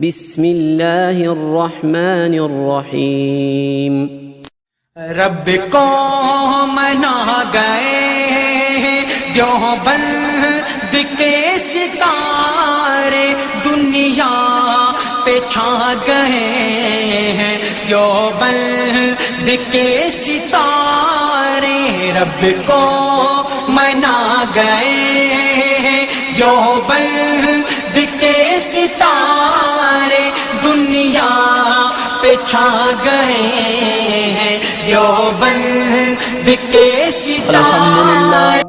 बिस्मिल्लाहिर्रहमानिर्रहीम। रब को मना गए जो बंद के सितारे दुनिया पे छा गए हैं, जो बंद के सितारे रब को मना गए जो बंद के सितारे दुनिया पे छा गए हैं, जो बंद के सितारे।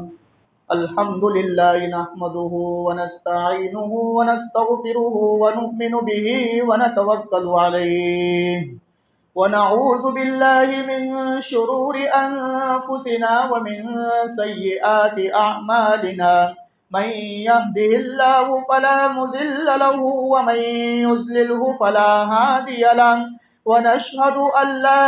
अल्हम्दुलिल्लाह नहमदुहु व नस्तईनुहु व नस्तगफिरुहु व नु'मिनु बिही व नतवक्कलु अलैहि व नऊज़ु बिल्लाहि मिन शुरूरि अनफुसिना व मिन सय्यिआति अअमालिना। मन यहदिहिल्लाहु फला मुज़िल्ल लहु व मन युज़लिल्हु फला हादिय लहु व नशहदु अल्ला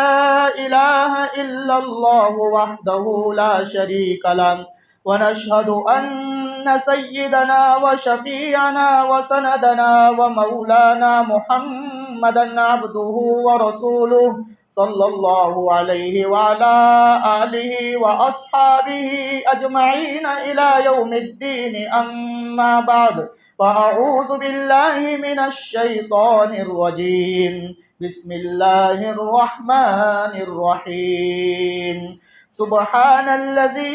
इलाहा इल्लल्लाहु वहदहु ला शरीका लहु व नशहदु अन्न सय्यिदना व शफीअना व सनदना व मौलाना मुहम्मदन अब्दुहु व रसूलुहु सल्लल्लाहु अलैहि व अला आलिहि व अस्हाबिहि अजमईन इला यौमिद्दीन। अम्मा बाद फ़अऊज़ु बिल्लाहि मिनश शैतानिर रजीम। बिस्मिल्लाहिर्रहमानिर्रहीम। सुब्हानल्लज़ी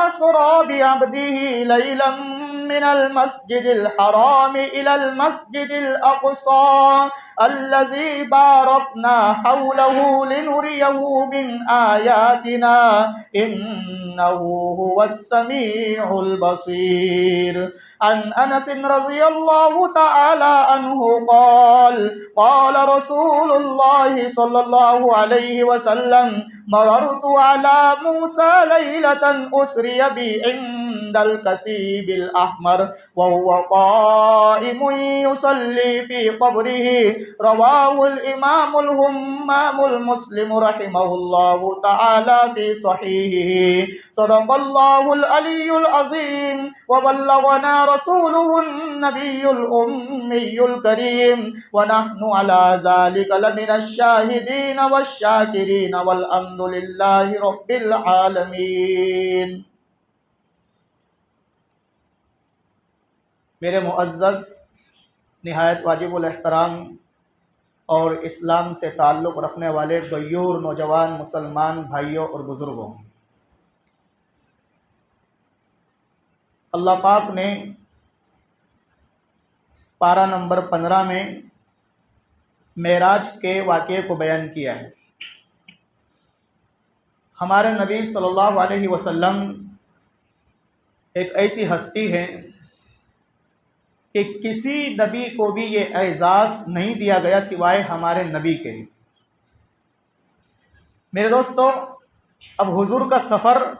अस्रा बिअब्दिही लैलन मिनल मस्जिदिल हराम इलल मस्जिदिल अक़सा अल्लज़ी बारकना हौलहु लिनुरियहु मिन आयातिना इन्नहु हुवस समीउल बसीर। अन अनस रज़ियल्लाहु तआला अन्हु क़ाल रसूलुल्लाहि सल्लल्लाहु अलैहि वसल्लम मररतु अला मूसा लैलतन उसरिया बि इंदल कसीबिल अहमर व हुवा क़ाइमुन युसल्ली फी क़ब्रिही। रवाहुल इमामुल हुम्मामुल मुस्लिम रहिमहुल्लाहु तआला फी सहीहिही। सदक़ल्लाहुल अलियुल अज़ीम व बल्लगना रसूलुहुन नबियुल उम्मियुल करीम व नहनु अला ज़ालिका लमिनश शाहिदीन वश्शाकिरीन वल हम्दुलिल्लाहि रब्बिल आलमीन। मेरे मुअज़्ज़ज़ निहायत वाजिबुल एहतराम और इस्लाम से ताल्लुक़ रखने वाले गयूर नौजवान मुसलमान भाइयों और बुज़ुर्गों, अल्लाह पाक ने पारा नंबर 15 में मेराज के वाक़े को बयान किया है। हमारे नबी सल्लल्लाहु अलैहि वसल्लम एक ऐसी हस्ती है कि किसी नबी को भी ये एजाज़ नहीं दिया गया सिवाय हमारे नबी के। मेरे दोस्तों, अब हुजूर का सफ़र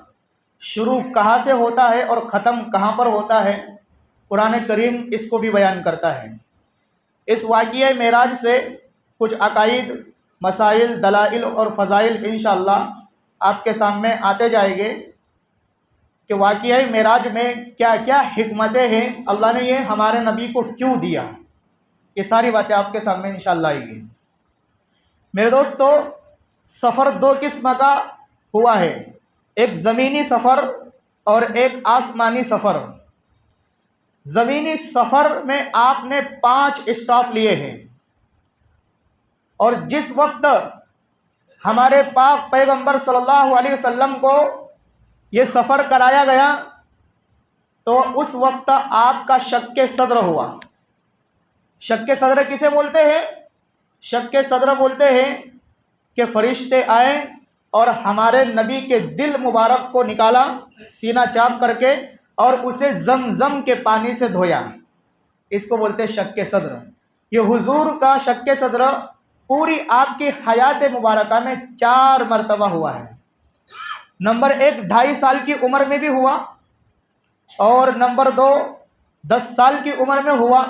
शुरू कहाँ से होता है और ख़त्म कहाँ पर होता है, कुरान करीम इसको भी बयान करता है। इस वाक़िए मेराज से कुछ अकाईद, मसाइल, दलाइल और फ़ज़ाइल इंशाअल्लाह आपके सामने आते जाएंगे कि वाक़िए मेराज में क्या क्या हिकमतें हैं, अल्लाह ने ये हमारे नबी को क्यों दिया, ये सारी बातें आपके सामने इंशाअल्लाह आएगी। मेरे दोस्तों, सफ़र दो किस्म का हुआ है, एक ज़मीनी सफ़र और एक आसमानी सफ़र। ज़मीनी सफ़र में आपने 5 स्टॉप लिए हैं और जिस वक्त हमारे पाक पैगंबर सल्लल्लाहु अलैहि वसल्लम को ये सफ़र कराया गया तो उस वक्त आपका शक्के सद्र हुआ। शक्के सद्र किसे बोलते हैं? शक्के सद्र बोलते हैं कि फरिश्ते आए और हमारे नबी के दिल मुबारक को निकाला सीना चाप करके और उसे जमजम के पानी से धोया, इसको बोलते हैं शक्के सद्र। ये हुजूर का शक्के सद्र पूरी आपकी हयात मुबारका में 4 मरतबा हुआ है। नंबर 1 2.5 साल की उम्र में भी हुआ और नंबर 2 10 साल की उम्र में हुआ,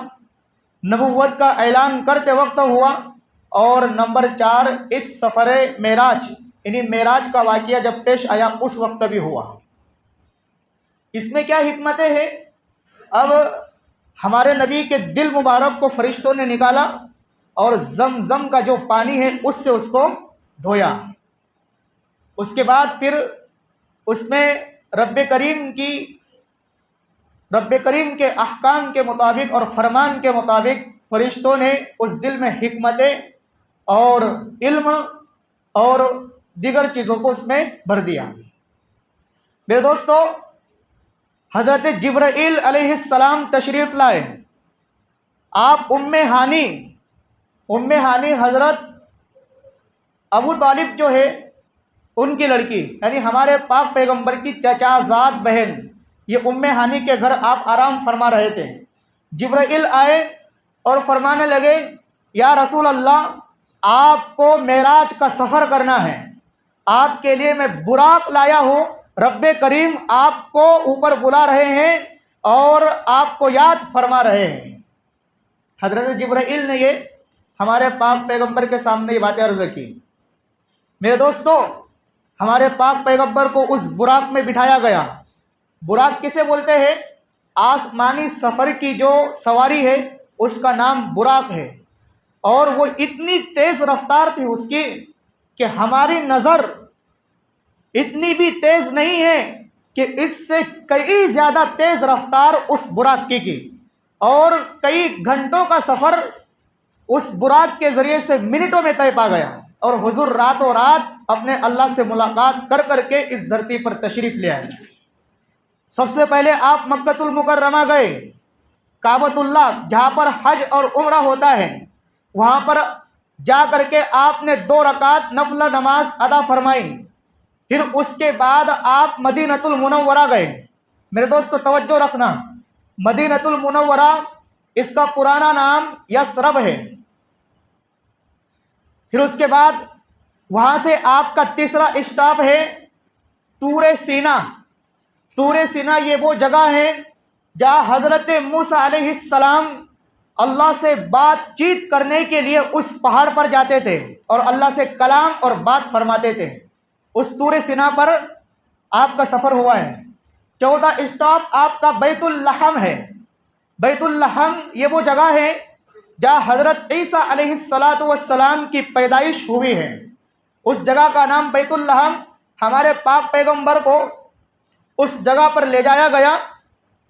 नबुव्वत का ऐलान करते वक्त हुआ और नंबर 4 इस सफ़र मेराज यानी मेराज का वाक़या जब पेश आया उस वक्त भी हुआ। इसमें क्या हिकमतें हैं? अब हमारे नबी के दिल मुबारक को फरिश्तों ने निकाला और जमजम का जो पानी है उससे उसको धोया। उसके बाद फिर उसमें रब्बे करीम के अहकाम के मुताबिक और फरमान के मुताबिक फरिश्तों ने उस दिल में हिकमतें और इल्म और दीगर चीज़ों को उसमें भर दिया। मेरे दोस्तों, हज़रत जिब्राइल अलैहिस्सलाम तशरीफ़ लाए। आप उम्मे हानी हज़रत अबू तालिब जो है उनकी लड़की, यानी हमारे पाक पैगंबर की चचाज़ाद बहन, ये उम्मे हानी के घर आप आराम फरमा रहे थे। जिब्राइल आए और फरमाने लगे, या रसूल अल्लाह, आपको मेराज का सफ़र करना है, आपके लिए मैं बुराक लाया हूँ। रब्बे करीम आपको ऊपर बुला रहे हैं और आपको याद फरमा रहे हैं। हज़रत जिब्राइल ने ये हमारे पाक पैगंबर के सामने ये बातें अर्ज़ की। मेरे दोस्तों, हमारे पाक पैगंबर को उस बुराक में बिठाया गया। बुराक किसे बोलते हैं? आसमानी सफ़र की जो सवारी है उसका नाम बुराक है। और वो इतनी तेज़ रफ्तार थी उसकी कि हमारी नज़र इतनी भी तेज़ नहीं है कि इससे कई ज़्यादा तेज़ रफ्तार उस बुराक की और कई घंटों का सफ़र उस बुराक के ज़रिए से मिनटों में तय पा गया। और हुजूर रातों रात अपने अल्लाह से मुलाकात कर करके इस धरती पर तशरीफ़ ले आए। सबसे पहले आप मक्कतुल मुकर्रमा गए, काबतुल्लाह जहाँ पर हज और उम्रा होता है, वहाँ पर जा करके आपने 2 रकात नफल नमाज अदा फरमाई। फिर उसके बाद आप मदीनतुल मुनव्वरा गए। मेरे दोस्तों तवज्जो रखना, मदीनतुल मुनव्वरा इसका पुराना नाम यसरब है। फिर उसके बाद वहाँ से आपका तीसरा स्टॉप है तूरे सीना। तूरे सीना ये वो जगह है जहाँ हज़रत मूसा अलैहिस्सलाम अल्लाह से बातचीत करने के लिए उस पहाड़ पर जाते थे और अल्लाह से कलाम और बात फरमाते थे। उस तूरे सीना पर आपका सफ़र हुआ है। चौथा स्टॉप आपका बैतुल लहम है। बैतुल लहम ये वो जगह है जहाँ हज़रत ईसा अलैहिस्सलातु वस्सलाम की पैदाइश हुई है। उस जगह का नाम बैतुल लहम। हमारे पाक पैगंबर को उस जगह पर ले जाया गया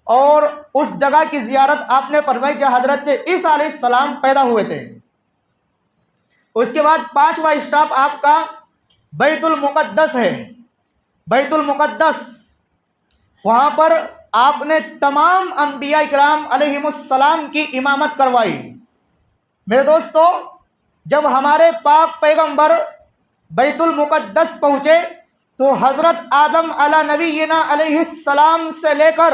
और उस जगह की ज़ियारत आपने फरमाई जहाँ हज़रत ईसा अलैहिस्सलाम पैदा हुए थे। उसके बाद 5वां स्टॉप आपका बैतुल मुक़द्दस है। बैतुल मुक़द्दस, वहाँ पर आपने तमाम अंबिया इकराम अलैहिमुस्सलाम की इमामत करवाई। मेरे दोस्तों, जब हमारे पाक पैगंबर बैतुल मुक़द्दस पहुँचे तो हज़रत आदम अला नबीना अलैहिस्सलाम से लेकर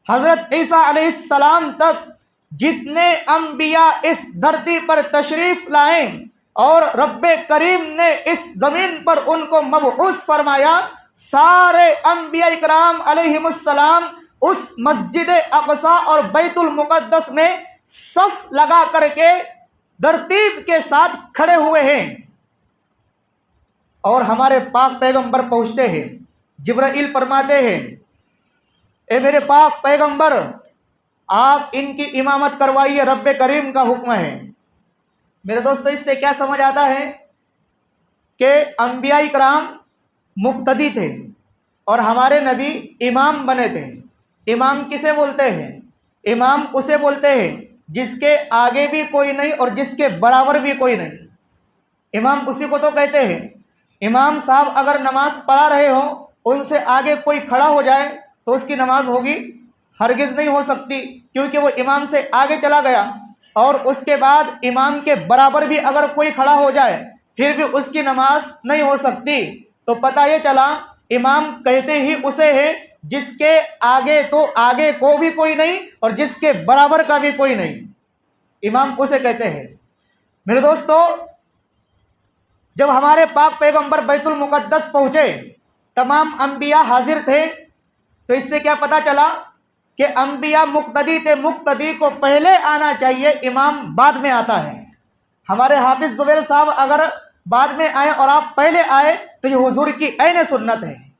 हज़रत ईसा अलैहिस्सलाम तक जितने अंबिया इस धरती पर तशरीफ़ लाए और रब्बे करीम ने इस ज़मीन पर उनको मबऊस फरमाया, सारे अंबिया इकराम अलैहिमुस्सलाम उस मस्जिद अक़सा और बैतुल मुक़द्दस में सफ़ लगा करके तरतीब के साथ खड़े हुए हैं। और हमारे पाक पैगंबर पहुँचते हैं। जिब्राइल फरमाते हैं, ए मेरे पाक पैगंबर, आप इनकी इमामत करवाइए, रब्बे करीम का हुक्म है। मेरे दोस्तों, इससे क्या समझ आता है कि अंबिया इकराम मुक्तदी थे और हमारे नबी इमाम बने थे। इमाम किसे बोलते हैं? इमाम उसे बोलते हैं जिसके आगे भी कोई नहीं और जिसके बराबर भी कोई नहीं। इमाम उसी को तो कहते हैं। इमाम साहब अगर नमाज पढ़ा रहे हो, उनसे आगे कोई खड़ा हो जाए तो उसकी नमाज होगी? हरगिज़ नहीं हो सकती, क्योंकि वो इमाम से आगे चला गया। और उसके बाद इमाम के बराबर भी अगर कोई खड़ा हो जाए फिर भी उसकी नमाज नहीं हो सकती। तो पता ये चला, इमाम कहते ही उसे है जिसके आगे तो आगे को भी कोई नहीं और जिसके बराबर का भी कोई नहीं, इमाम उसे कहते हैं। मेरे दोस्तों, जब हमारे पाक पैगंबर बैतुल मुक़द्दस पहुँचे, तमाम अंबिया हाजिर थे, तो इससे क्या पता चला कि अंबिया मुक्तदी थे। मुक्तदी को पहले आना चाहिए, इमाम बाद में आता है। हमारे हाफिज़ ज़ुबैर साहब अगर बाद में आए और आप पहले आए तो ये हुजूर की ऐन सुन्नत है।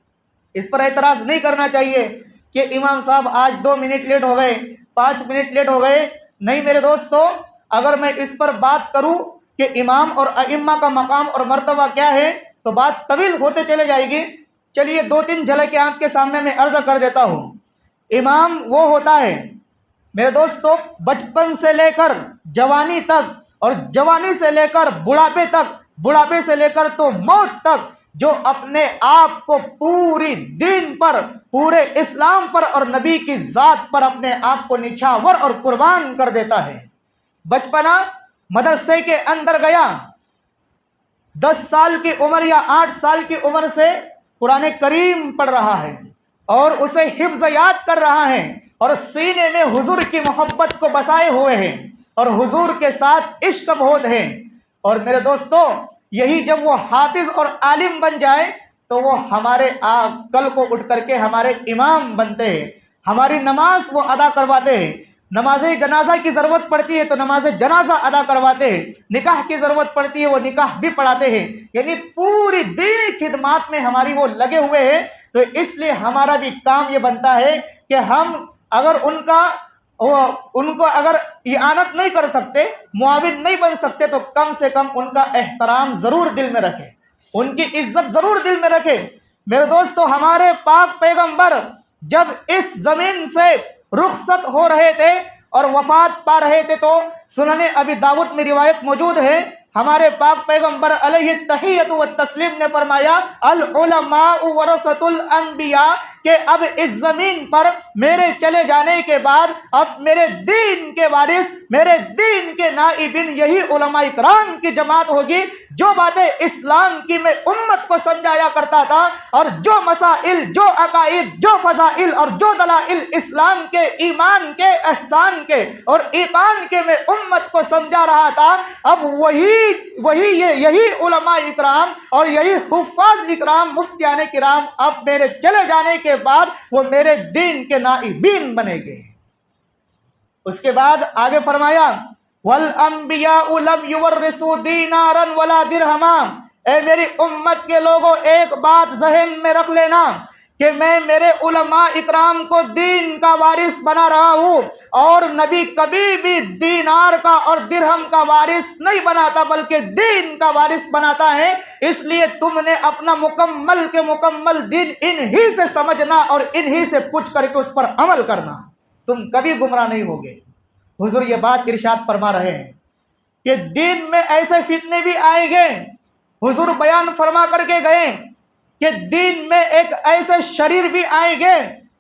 इस पर एतराज़ नहीं करना चाहिए कि इमाम साहब आज 2 मिनट लेट हो गए, 5 मिनट लेट हो गए। नहीं मेरे दोस्तों, अगर मैं इस पर बात करूं कि इमाम और अइम्मा का मकाम और मर्तबा क्या है तो बात तवील होते चले जाएगी। चलिए 2-3 झलकें आपके सामने मैं अर्ज कर देता हूं। इमाम वो होता है मेरे दोस्तों, बचपन से लेकर जवानी तक और जवानी से लेकर बुढ़ापे तक, बुढ़ापे से लेकर तो मौत तक, जो अपने आप को पूरी दीन पर, पूरे इस्लाम पर और नबी की जात पर अपने आप को निछावर और कुर्बान कर देता है। बचपना मदरसे के अंदर गया, 10 साल की उम्र या 8 साल की उम्र से कुरान करीम पढ़ रहा है और उसे हिफ्ज याद कर रहा है और सीने में हुजूर की मोहब्बत को बसाए हुए हैं और हुजूर के साथ इश्क बहुत है। और मेरे दोस्तों, यही जब वो हाफिज और आलिम बन जाए तो वो हमारे कल को उठ करके हमारे इमाम बनते हैं। हमारी नमाज वो अदा करवाते हैं। नमाज जनाजा की ज़रूरत पड़ती है तो नमाज जनाजा अदा करवाते हैं। निकाह की ज़रूरत पड़ती है वो निकाह भी पढ़ाते हैं। यानी पूरी दीनी खिदमत में हमारी वो लगे हुए हैं। तो इसलिए हमारा भी काम ये बनता है कि हम अगर उनको अगर इआनत नहीं कर सकते, मुआविन नहीं बन सकते, तो कम से कम उनका एहतराम ज़रूर दिल में रखें, उनकी इज्जत ज़रूर दिल में रखें। मेरे दोस्तों, हमारे पाक पैगंबर जब इस ज़मीन से रुखसत हो रहे थे और वफात पा रहे थे तो सुनने अबी दाऊद में रिवायत मौजूद है। हमारे पाक पैगंबर अलैहि तहियतु व तस्लीम ने फरमाया, अल उलमाउ वरसतुल अंबिया, कि अब इस जमीन पर मेरे चले जाने के बाद अब मेरे दीन के वारिस, मेरे दीन के नाइबिन यही उलमा इकराम की जमात होगी। जो बातें इस्लाम की मैं उम्मत को समझाया करता था और जो मसाइल, जो अकाइद, जो फजाइल और जो दलाइल इस्लाम के, ईमान के, एहसान के और ईमान के मैं उम्मत को समझा रहा था, अब यही उलमा इकराम और यही हुफ्फाज इकराम, मुफ्तियाने किराम अब मेरे चले जाने के बाद वो मेरे दीन के नाइबीन बनेंगे। उसके बाद आगे फरमाया, वल अंबियाउ लम युवर्रिसु दीनारन वला दिरहमा। ए मेरी उम्मत के लोगों, एक बात ज़हन में रख लेना कि मैं मेरे उलमा इकराम को दीन का वारिस बना रहा हूँ और नबी कभी भी दीनार का और दिरहम का वारिस नहीं बनाता बल्कि दीन का वारिस बनाता है। इसलिए तुमने अपना मुकम्मल के मुकम्मल दीन इन्हीं से समझना और इन्हीं से पूछ करके उस पर अमल करना, तुम कभी गुमराह नहीं होगे। हुजूर ये बात इरशाद फरमा रहे हैं कि दीन में ऐसे फितने भी आएंगे। हुजूर बयान फरमा करके गए कि दीन में एक ऐसे शरीर भी आएंगे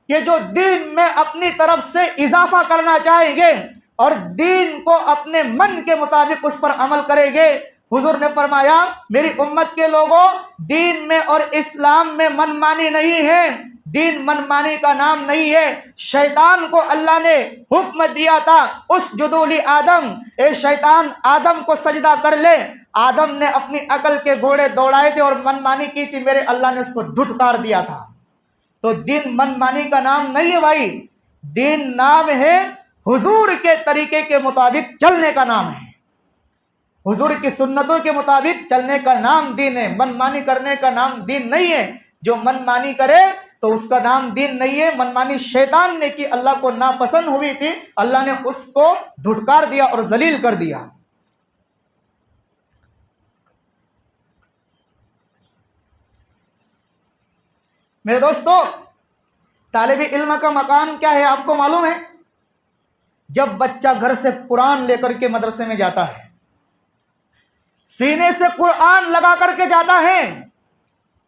कि जो दीन में अपनी तरफ से इजाफा करना चाहेंगे और दीन को अपने मन के मुताबिक उस पर अमल करेंगे। हुजूर ने फरमाया, मेरी उम्मत के लोगों, दीन में और इस्लाम में मनमानी नहीं है। दीन मनमानी का नाम नहीं है। शैतान को अल्लाह ने हुक्म दिया था, उस जुदूली आदम, ए शैतान आदम को सजदा कर ले। आदम ने अपनी अकल के घोड़े दौड़ाए थे और मनमानी की थी, मेरे अल्लाह ने उसको धुतकार दिया था। तो दीन मनमानी का नाम नहीं है भाई, दीन नाम है हुजूर के तरीके के मुताबिक चलने का नाम है। हुजूर की सुन्नतों के मुताबिक चलने का नाम दीन है, मनमानी करने का नाम दीन नहीं है। जो मनमानी करे तो उसका नाम दीन नहीं है। मनमानी शैतान ने की, अल्लाह को नापसंद हुई थी, अल्लाह ने उसको धुतकार दिया और जलील कर दिया। मेरे दोस्तों, तालिब इल्म का मकाम क्या है आपको मालूम है? जब बच्चा घर से कुरान लेकर के मदरसे में जाता है, सीने से कुरान लगा करके जाता है,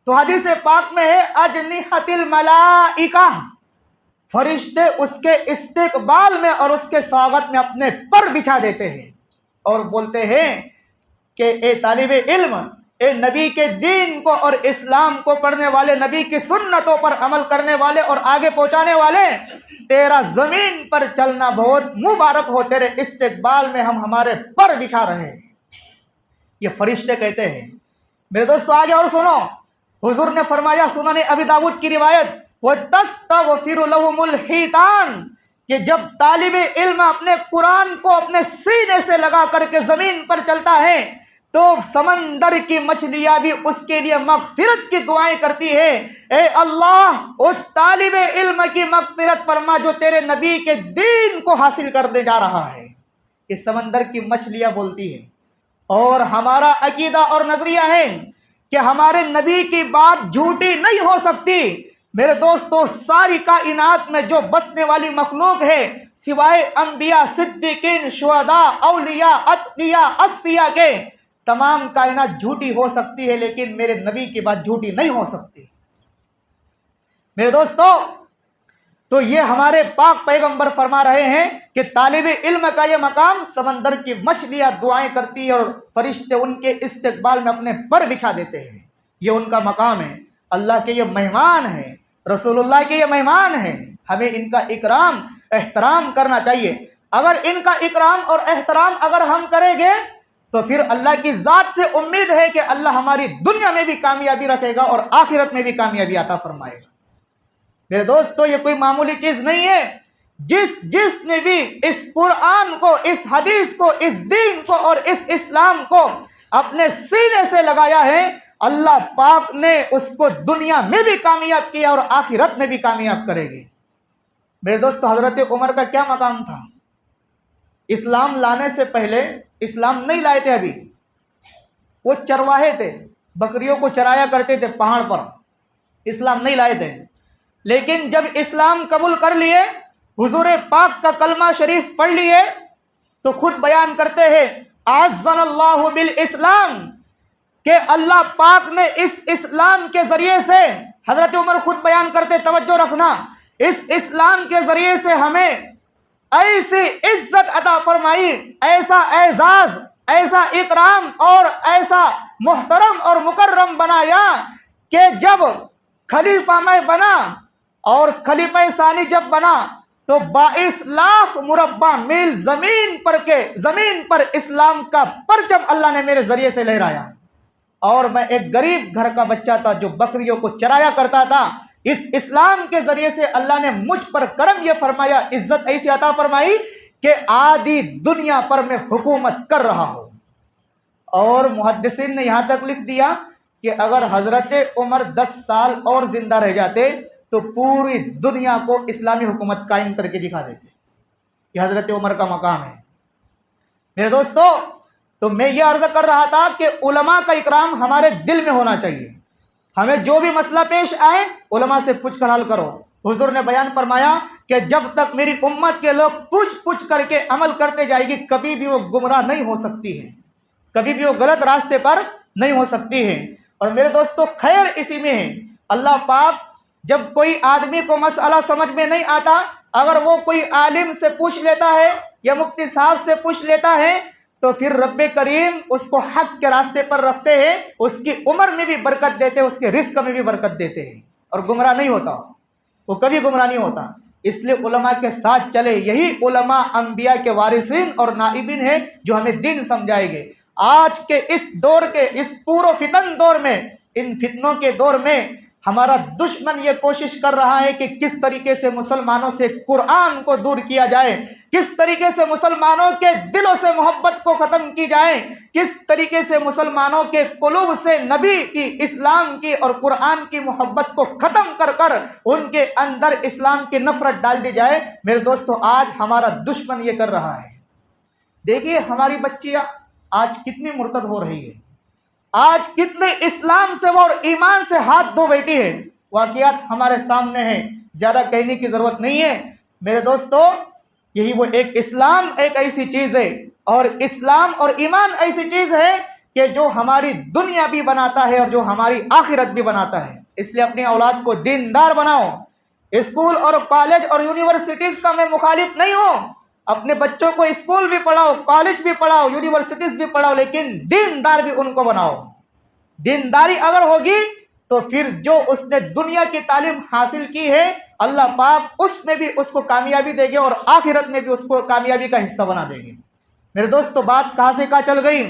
तो हदीस पाक में है, अजनिहतिल मलाइका, फरिश्ते उसके इस्तिकबाल में और उसके स्वागत में अपने पर बिछा देते हैं और बोलते हैं कि ए तालिब इल्म, ए नबी के दीन को और इस्लाम को पढ़ने वाले, नबी की सुन्नतों पर अमल करने वाले और आगे पहुंचाने वाले, तेरा जमीन पर चलना बहुत मुबारक हो, तेरे इस्तिकबाल में हम हमारे पर बिछा रहे हैं। ये फरिश्ते कहते हैं। मेरे दोस्तों आगे और सुनो, हुजूर ने फरमाया, सुनन अबी दाऊद की रिवायत, वो तस्तगफिरु लहुमुल हितान, कि जब तालिब इल्म अपने कुरान को अपने सीने से लगा करके जमीन पर चलता है तो समंदर की मछलियां भी उसके लिए मगफिरत की दुआएं करती है। ए अल्लाह, उस तालिबे इल्म की मगफिरत फरमा जो तेरे नबी के दीन को हासिल करने जा रहा है। ये समंदर की मछलियां बोलती है। और हमारा अकीदा और नजरिया है कि हमारे नबी की बात झूठी नहीं हो सकती। मेरे दोस्तों, सारी कायनात में जो बसने वाली मखलूक है सिवाय अंबिया, सिद्दीकीन, शुहदा, औलिया, अतकिया, अस्फिया के, तमाम कायनात झूठी हो सकती है, लेकिन मेरे नबी की बात झूठी नहीं हो सकती। मेरे दोस्तों, तो ये हमारे पाक पैगंबर फरमा रहे हैं कि तालिबे इल्म का ये मकाम समंदर की मछलियां दुआएं करती है और फरिश्ते उनके इस्तेकबाल में अपने पर बिछा देते हैं। ये उनका मकाम है। अल्लाह के ये मेहमान हैं, रसूलुल्लाह के ये मेहमान हैं। हमें इनका इकराम एहतराम करना चाहिए। अगर इनका इकराम और एहतराम अगर हम करेंगे तो फिर अल्लाह की जात से उम्मीद है कि अल्लाह हमारी दुनिया में भी कामयाबी रखेगा और आखिरत में भी कामयाबी अता फरमाएगा। मेरे दोस्तों, ये कोई मामूली चीज नहीं है। जिसने भी इस कुरान को, इस हदीस को, इस दीन को और इस इस्लाम को अपने सीने से लगाया है, अल्लाह पाक ने उसको दुनिया में भी कामयाब किया और आखिरत में भी कामयाब करेगी। मेरे दोस्तों, हजरत उमर का क्या मकाम था? इस्लाम लाने से पहले, इस्लाम नहीं लाए थे अभी, वो चरवाहे थे, बकरियों को चराया करते थे पहाड़ पर, इस्लाम नहीं लाए थे। लेकिन जब इस्लाम कबूल कर लिए, हुजूर पाक का कलमा शरीफ पढ़ लिए, तो खुद बयान करते हैं आज़्ज़नल्लाहु बिल इस्लाम, के अल्लाह पाक ने इस इस्लाम के जरिए से, हजरत उमर खुद बयान करते, तवज्जो रखना, इस इस्लाम के जरिए से हमें ऐसी इज्जत अता फरमाई, ऐसा एजाज, ऐसा इकराम और ऐसा मुहतरम और मुकर्रम बनाया कि जब खलीफा मैं बना और खलीफा सानी जब बना तो 22 लाख मुरब्बा मील जमीन पर इस्लाम का परचम अल्लाह ने मेरे जरिए से लहराया। और मैं एक गरीब घर का बच्चा था जो बकरियों को चराया करता था। इस इस्लाम के जरिए से अल्लाह ने मुझ पर करम यह फरमाया, इज्जत ऐसी अता फरमाई कि आधी दुनिया पर मैं हुकूमत कर रहा हूं। और मुहद्दिसीन ने यहां तक लिख दिया कि अगर हजरत उमर 10 साल और जिंदा रह जाते तो पूरी दुनिया को इस्लामी हुकूमत कायम करके दिखा देते। यह हजरत उमर का मकाम है। मेरे दोस्तों, तो मैं ये अर्ज कर रहा था कि उलमा का इकराम हमारे दिल में होना चाहिए। हमें जो भी मसला पेश आए उलमा से पूछ कर हल करो। हुजूर ने बयान फरमाया कि जब तक मेरी उम्मत के लोग पूछ करके अमल करते जाएगी, कभी भी वो गुमराह नहीं हो सकती है, कभी भी वो गलत रास्ते पर नहीं हो सकती है। और मेरे दोस्तों, खैर इसी में है। अल्लाह पाक जब कोई आदमी को मसला समझ में नहीं आता, अगर वो कोई आलिम से पूछ लेता है या मुफ्ती साहब से पूछ लेता है, तो फिर रब्बे करीम उसको हक के रास्ते पर रखते हैं, उसकी उम्र में भी बरकत देते हैं, उसके रिस्क में भी बरकत देते हैं और गुमराह नहीं होता, वो कभी गुमराह नहीं होता। इसलिए उलमा के साथ चले। यही उलमा अंबिया के वारिसीन और नाइबिन है जो हमें दीन समझाएंगे। आज के इस दौर के, इस पूरे फितन दौर में, इन फितनों के दौर में हमारा दुश्मन ये कोशिश कर रहा है कि किस तरीके से मुसलमानों से कुरान को दूर किया जाए, किस तरीके से मुसलमानों के दिलों से मोहब्बत को ख़त्म की जाए, किस तरीके से मुसलमानों के कुलूब से नबी की, इस्लाम की और कुरान की मोहब्बत को ख़त्म कर कर उनके अंदर इस्लाम की नफरत डाल दी जाए। मेरे दोस्तों, आज हमारा दुश्मन ये कर रहा है। देखिए हमारी बच्चियाँ आज कितनी मुर्तद हो रही है, आज कितने इस्लाम से और ईमान से हाथ धो बैठी है। वाक़ियात हमारे सामने हैं, ज़्यादा कहने की ज़रूरत नहीं है। मेरे दोस्तों, यही वो एक इस्लाम एक ऐसी चीज़ है और इस्लाम और ईमान ऐसी चीज़ है कि जो हमारी दुनिया भी बनाता है और जो हमारी आखिरत भी बनाता है। इसलिए अपनी औलाद को दीनदार बनाओ। स्कूल और कॉलेज और यूनिवर्सिटीज़ का मैं मुखालिफ नहीं हूँ, अपने बच्चों को स्कूल भी पढ़ाओ, कॉलेज भी पढ़ाओ, यूनिवर्सिटीज भी पढ़ाओ, लेकिन दीनदार भी उनको बनाओ। दीनदारी अगर होगी तो फिर जो उसने दुनिया की तालीम हासिल की है, अल्लाह पाक उसमें भी उसको कामयाबी देंगे और आखिरत में भी उसको कामयाबी का हिस्सा बना देंगे। मेरे दोस्तों, बात कहाँ से कहाँ चल गई।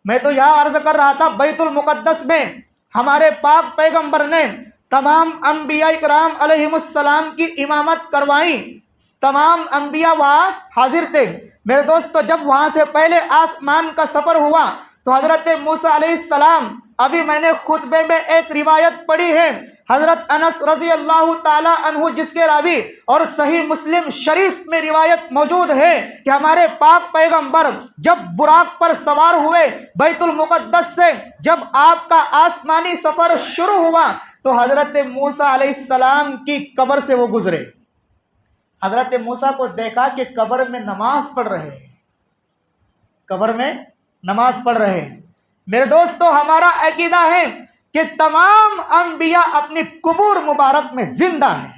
मैं तो यहाँ अर्ज कर रहा था, बैतुल मुकद्दस में हमारे पाक पैगंबर ने तमाम अंबिया इकराम अलैहिमुस्सलाम की इमामत करवाई। तमाम अंबिया वहाँ हाजिर थे। मेरे दोस्तों, जब वहाँ से पहले आसमान का सफ़र हुआ तो हज़रत मूसा अलैहिस्सलाम, अभी मैंने खुतबे में एक रिवायत पढ़ी है, हज़रत अनस रज़ी अल्लाह ताला अन्हु जिसके रावी, और सही मुस्लिम शरीफ में रिवायत मौजूद है कि हमारे पाक पैगंबर जब बुराक पर सवार हुए बैतुल मुक़द्दस से, जब आपका आसमानी सफ़र शुरू हुआ तो हज़रत मूसा अलैहिस्सलाम की कब्र से वो गुजरे। हज़रत मूसा को देखा कि कब्र में नमाज पढ़ रहे हैं, कब्र में नमाज पढ़ रहे हैं। मेरे दोस्तों, हमारा अकीदा है कि तमाम अंबिया अपनी कब्र मुबारक में जिंदा है,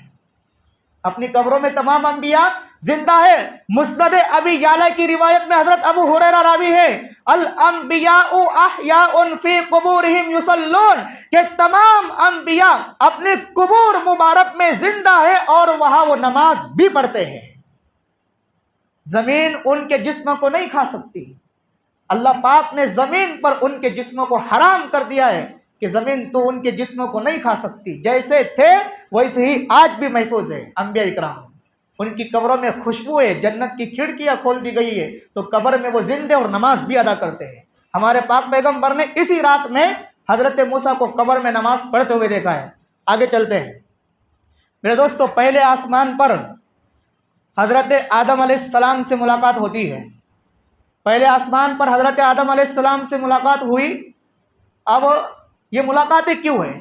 अपनी कब्रों में तमाम अंबिया जिंदा है। मुस्नद अबी याला की रिवायत में हजरत अबू हुरैरा रावी है, अल अंबियाउ अहयाउन फी कुबूरिहिम युसल्लून, कि तमाम अंबिया अपने कब्र मुबारक में जिंदा है और वहां वो नमाज भी पढ़ते हैं। जमीन उनके जिस्म को नहीं खा सकती। अल्लाह पाक ने जमीन पर उनके जिस्मों को हराम कर दिया है कि जमीन तो उनके जिस्मों को नहीं खा सकती, जैसे थे वैसे ही आज भी महफूज है। अंबिया इकराम, उनकी कब्रों में खुशबू है, जन्नत की खिड़कियां खोल दी गई है, तो कब्र में वो जिंदे और नमाज भी अदा करते हैं। हमारे पाक पैगंबर ने इसी रात में हजरत मूसा को कब्र में नमाज पढ़ते हुए देखा है। आगे चलते हैं मेरे दोस्तों। पहले आसमान पर हजरत आदम अलैहिस्सलाम से मुलाकात होती है। पहले आसमान पर हजरत आदम अलैहिस्सलाम से मुलाकात हुई। अब ये मुलाकातें क्यों है?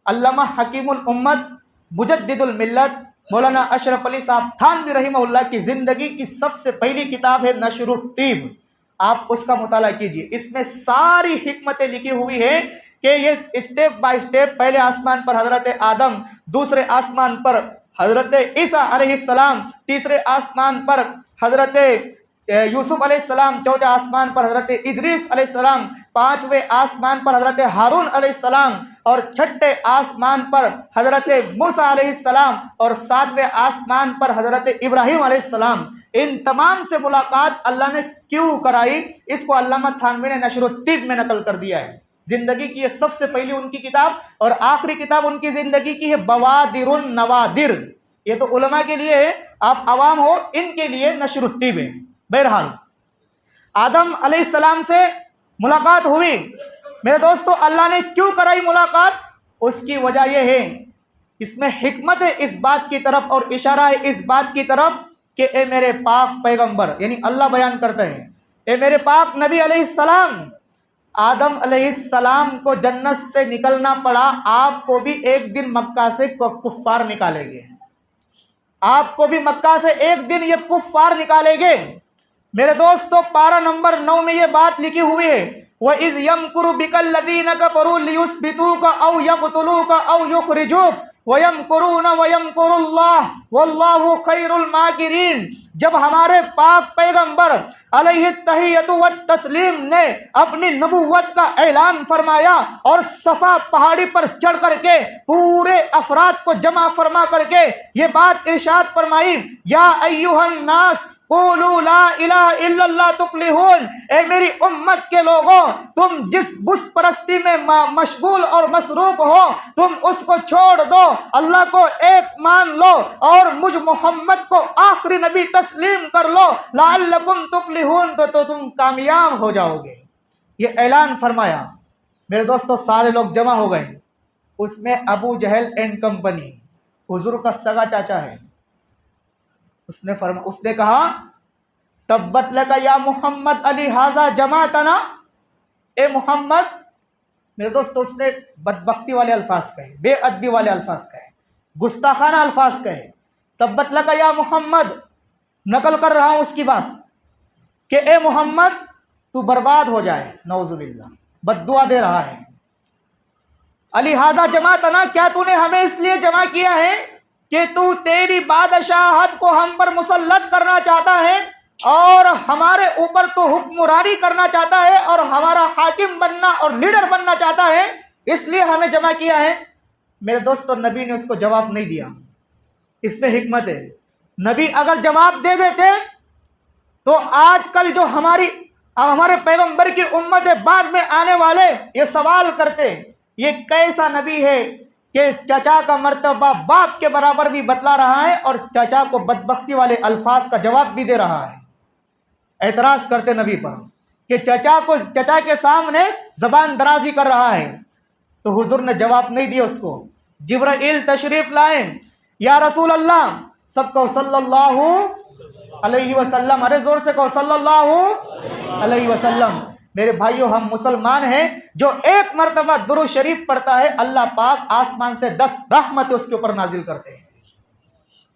अल्लामा हकीमुल उम्मत मुजद्दिदुल मिल्लत मौलाना अशरफ अली साहब थानवी रहिमहुल्लाह की ज़िंदगी की सबसे पहली किताब है नशरुत्तीब, आप उसका मुताला कीजिए। इसमें सारी हिकमतें लिखी हुई है कि ये स्टेप बाय स्टेप, पहले आसमान पर हजरत आदम, दूसरे आसमान पर हजरत ईसा अलैहिस्सलाम, तीसरे आसमान पर हजरत यूसुफ अलैहिस्सलाम, चौथे आसमान पर हजरत इदरीस अलैहिस्सलाम, पांचवें आसमान पर हजरत हारून अलैहिस्सलाम, और छठे आसमान पर हजरत मूसा अलैहिस्सलाम, और सातवें आसमान पर हजरत इब्राहिम अलैहिस्सलाम। इन तमाम से मुलाकात अल्लाह ने क्यों कराई, इसको अल्लामा थानवी ने नशरुत्तीब में नकल कर दिया है। जिंदगी की ये सबसे पहली उनकी किताब और आखिरी किताब उनकी जिंदगी की है बवादिरुन नवादिर। ये तो उलमा के लिए है, आप आवाम हो, इनके लिए नशरुत्तीब है। बहरहाल आदम अलैहिस्सलाम से मुलाकात हुई। मेरे दोस्तों, अल्लाह ने क्यों कराई मुलाकात, उसकी वजह यह है, इसमें हिकमत है इस बात की तरफ और इशारा है इस बात की तरफ कि ए मेरे पाक पैगंबर, यानी अल्लाह बयान करते हैं, ए मेरे पाक नबी अलैहिस्सलाम, आदम अलैहिस्सलाम को जन्नत से निकलना पड़ा, आपको भी एक दिन मक्का से कुफ्फार निकालेंगे, आपको भी मक्का से एक दिन ये कुफ्फार निकालेंगे। मेरे दोस्तों, पारा नंबर 9 में ये बात लिखी हुई है, वह इज़ यमकुरु बिकल लदीन कफरू लियुस्बितूका औ यक़तुलूका औ युखरिजूक व यमकुरून व यमकुरुल्लाह वल्लाहु खैरुल माकिरीन। जब हमारे पाक पैगंबर अलैहि तहियतु व तस्लीम ने अपनी नबुव्वत का ऐलान फरमाया और सफा पहाड़ी पर चढ़ करके पूरे अफराद को जमा फरमा करके ये बात इरशाद फरमाई, या अय्युहन नास क़ूलू ला इलाहा इल्लल्लाह तुफ्लिहून, ए मेरी उम्मत के लोगों, तुम जिस बुत परस्ती में मशगूल और मसरूफ हो, तुम उसको छोड़ दो, अल्लाह को एक मान लो और मुझ मोहम्मद को आखिरी नबी तस्लीम कर लो, लअल्लकुम तुफ्लिहून, तो तुम कामयाब हो जाओगे। ये ऐलान फरमाया। मेरे दोस्तों, सारे लोग जमा हो गए। उसमें अबू जहल एंड कंपनी, हुजूर का सगा चाचा है, उसने कहा तब्बत लका या मोहम्मद अली हाजा जमातना, ए मोहम्मद। मेरे दोस्तों, उसने बदबख्ती वाले अल्फाज कहे, बेअदबी वाले अल्फाज कहे, गुस्ताखाना अल्फाज कहे। तब्बत लका या मोहम्मद, नकल कर रहा हूं उसकी बात कि ए मोहम्मद तू बर्बाद हो जाए, नौजुबिल्लाह, बद्दुआ दे रहा है। अली हाजा जमातना, क्या तूने हमें इसलिए जमा किया है कि तू तेरी बादशाहत को हम पर मुसल्लत करना चाहता है और हमारे ऊपर तो हुक्मरानी करना चाहता है और हमारा हाकिम बनना और लीडर बनना चाहता है, इसलिए हमें जमा किया है। मेरे दोस्तों, नबी ने उसको जवाब नहीं दिया। इसमें हिकमत है, नबी अगर जवाब दे देते तो आजकल जो हमारे पैगंबर की उम्मत है, बाद में आने वाले, ये सवाल करते ये कैसा नबी है कि चाचा का मर्तबा बाप के बराबर भी बतला रहा है और चाचा को बदबख्ती वाले अल्फाज का जवाब भी दे रहा है। एतराज करते नबी पर। कि चचा के सामने जबान दराजी कर रहा है। तो हुजूर ने जवाब नहीं दिया उसको। जिब्राइल तशरीफ लाए, या रसूल अल्लाह, सब कहो सल्लल्लाहु अलैहि वसल्लम, अरे जोर से कहो सल्लल्लाहु अलैहि वसल्लम। मेरे भाइयों, हम मुसलमान हैं, जो एक मर्तबा दुरूद शरीफ पढ़ता है, अल्लाह पाक आसमान से 10 रहमत उसके ऊपर नाजिल करते हैं।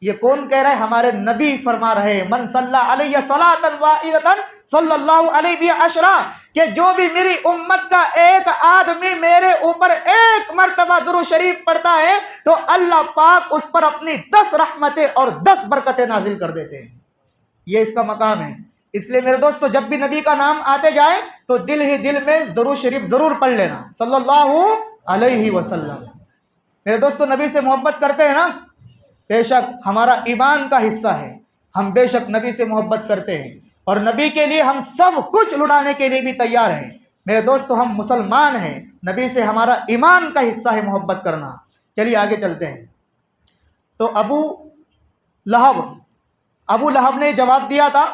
ये कौन कह रहा है? हमारे नबी फरमा रहे हैं, मन सल्ला अलैहि सलातन वाहिदतन सल्लल्लाहु अलैहि अशरा, कि जो भी मेरी उम्मत का एक आदमी मेरे ऊपर एक मर्तबा दुरूद शरीफ पढ़ता है, तो अल्लाह पाक उस पर अपनी 10 रहमतें और 10 बरकतें नाजिल कर देते हैं। ये इसका मकाम है। इसलिए मेरे दोस्तों, जब भी नबी का नाम आते जाए तो दिल ही दिल में दुरूद शरीफ जरूर पढ़ लेना, सल्लल्लाहु अलैहि वसल्लम। मेरे दोस्तों, नबी से मोहब्बत करते हैं ना? बेशक हमारा ईमान का हिस्सा है, हम बेशक नबी से मोहब्बत करते हैं और नबी के लिए हम सब कुछ लुटाने के लिए भी तैयार हैं। मेरे दोस्तों, हम मुसलमान हैं, नबी से हमारा ईमान का हिस्सा है मोहब्बत करना। चलिए आगे चलते हैं। तो अबू लहब ने जवाब दिया था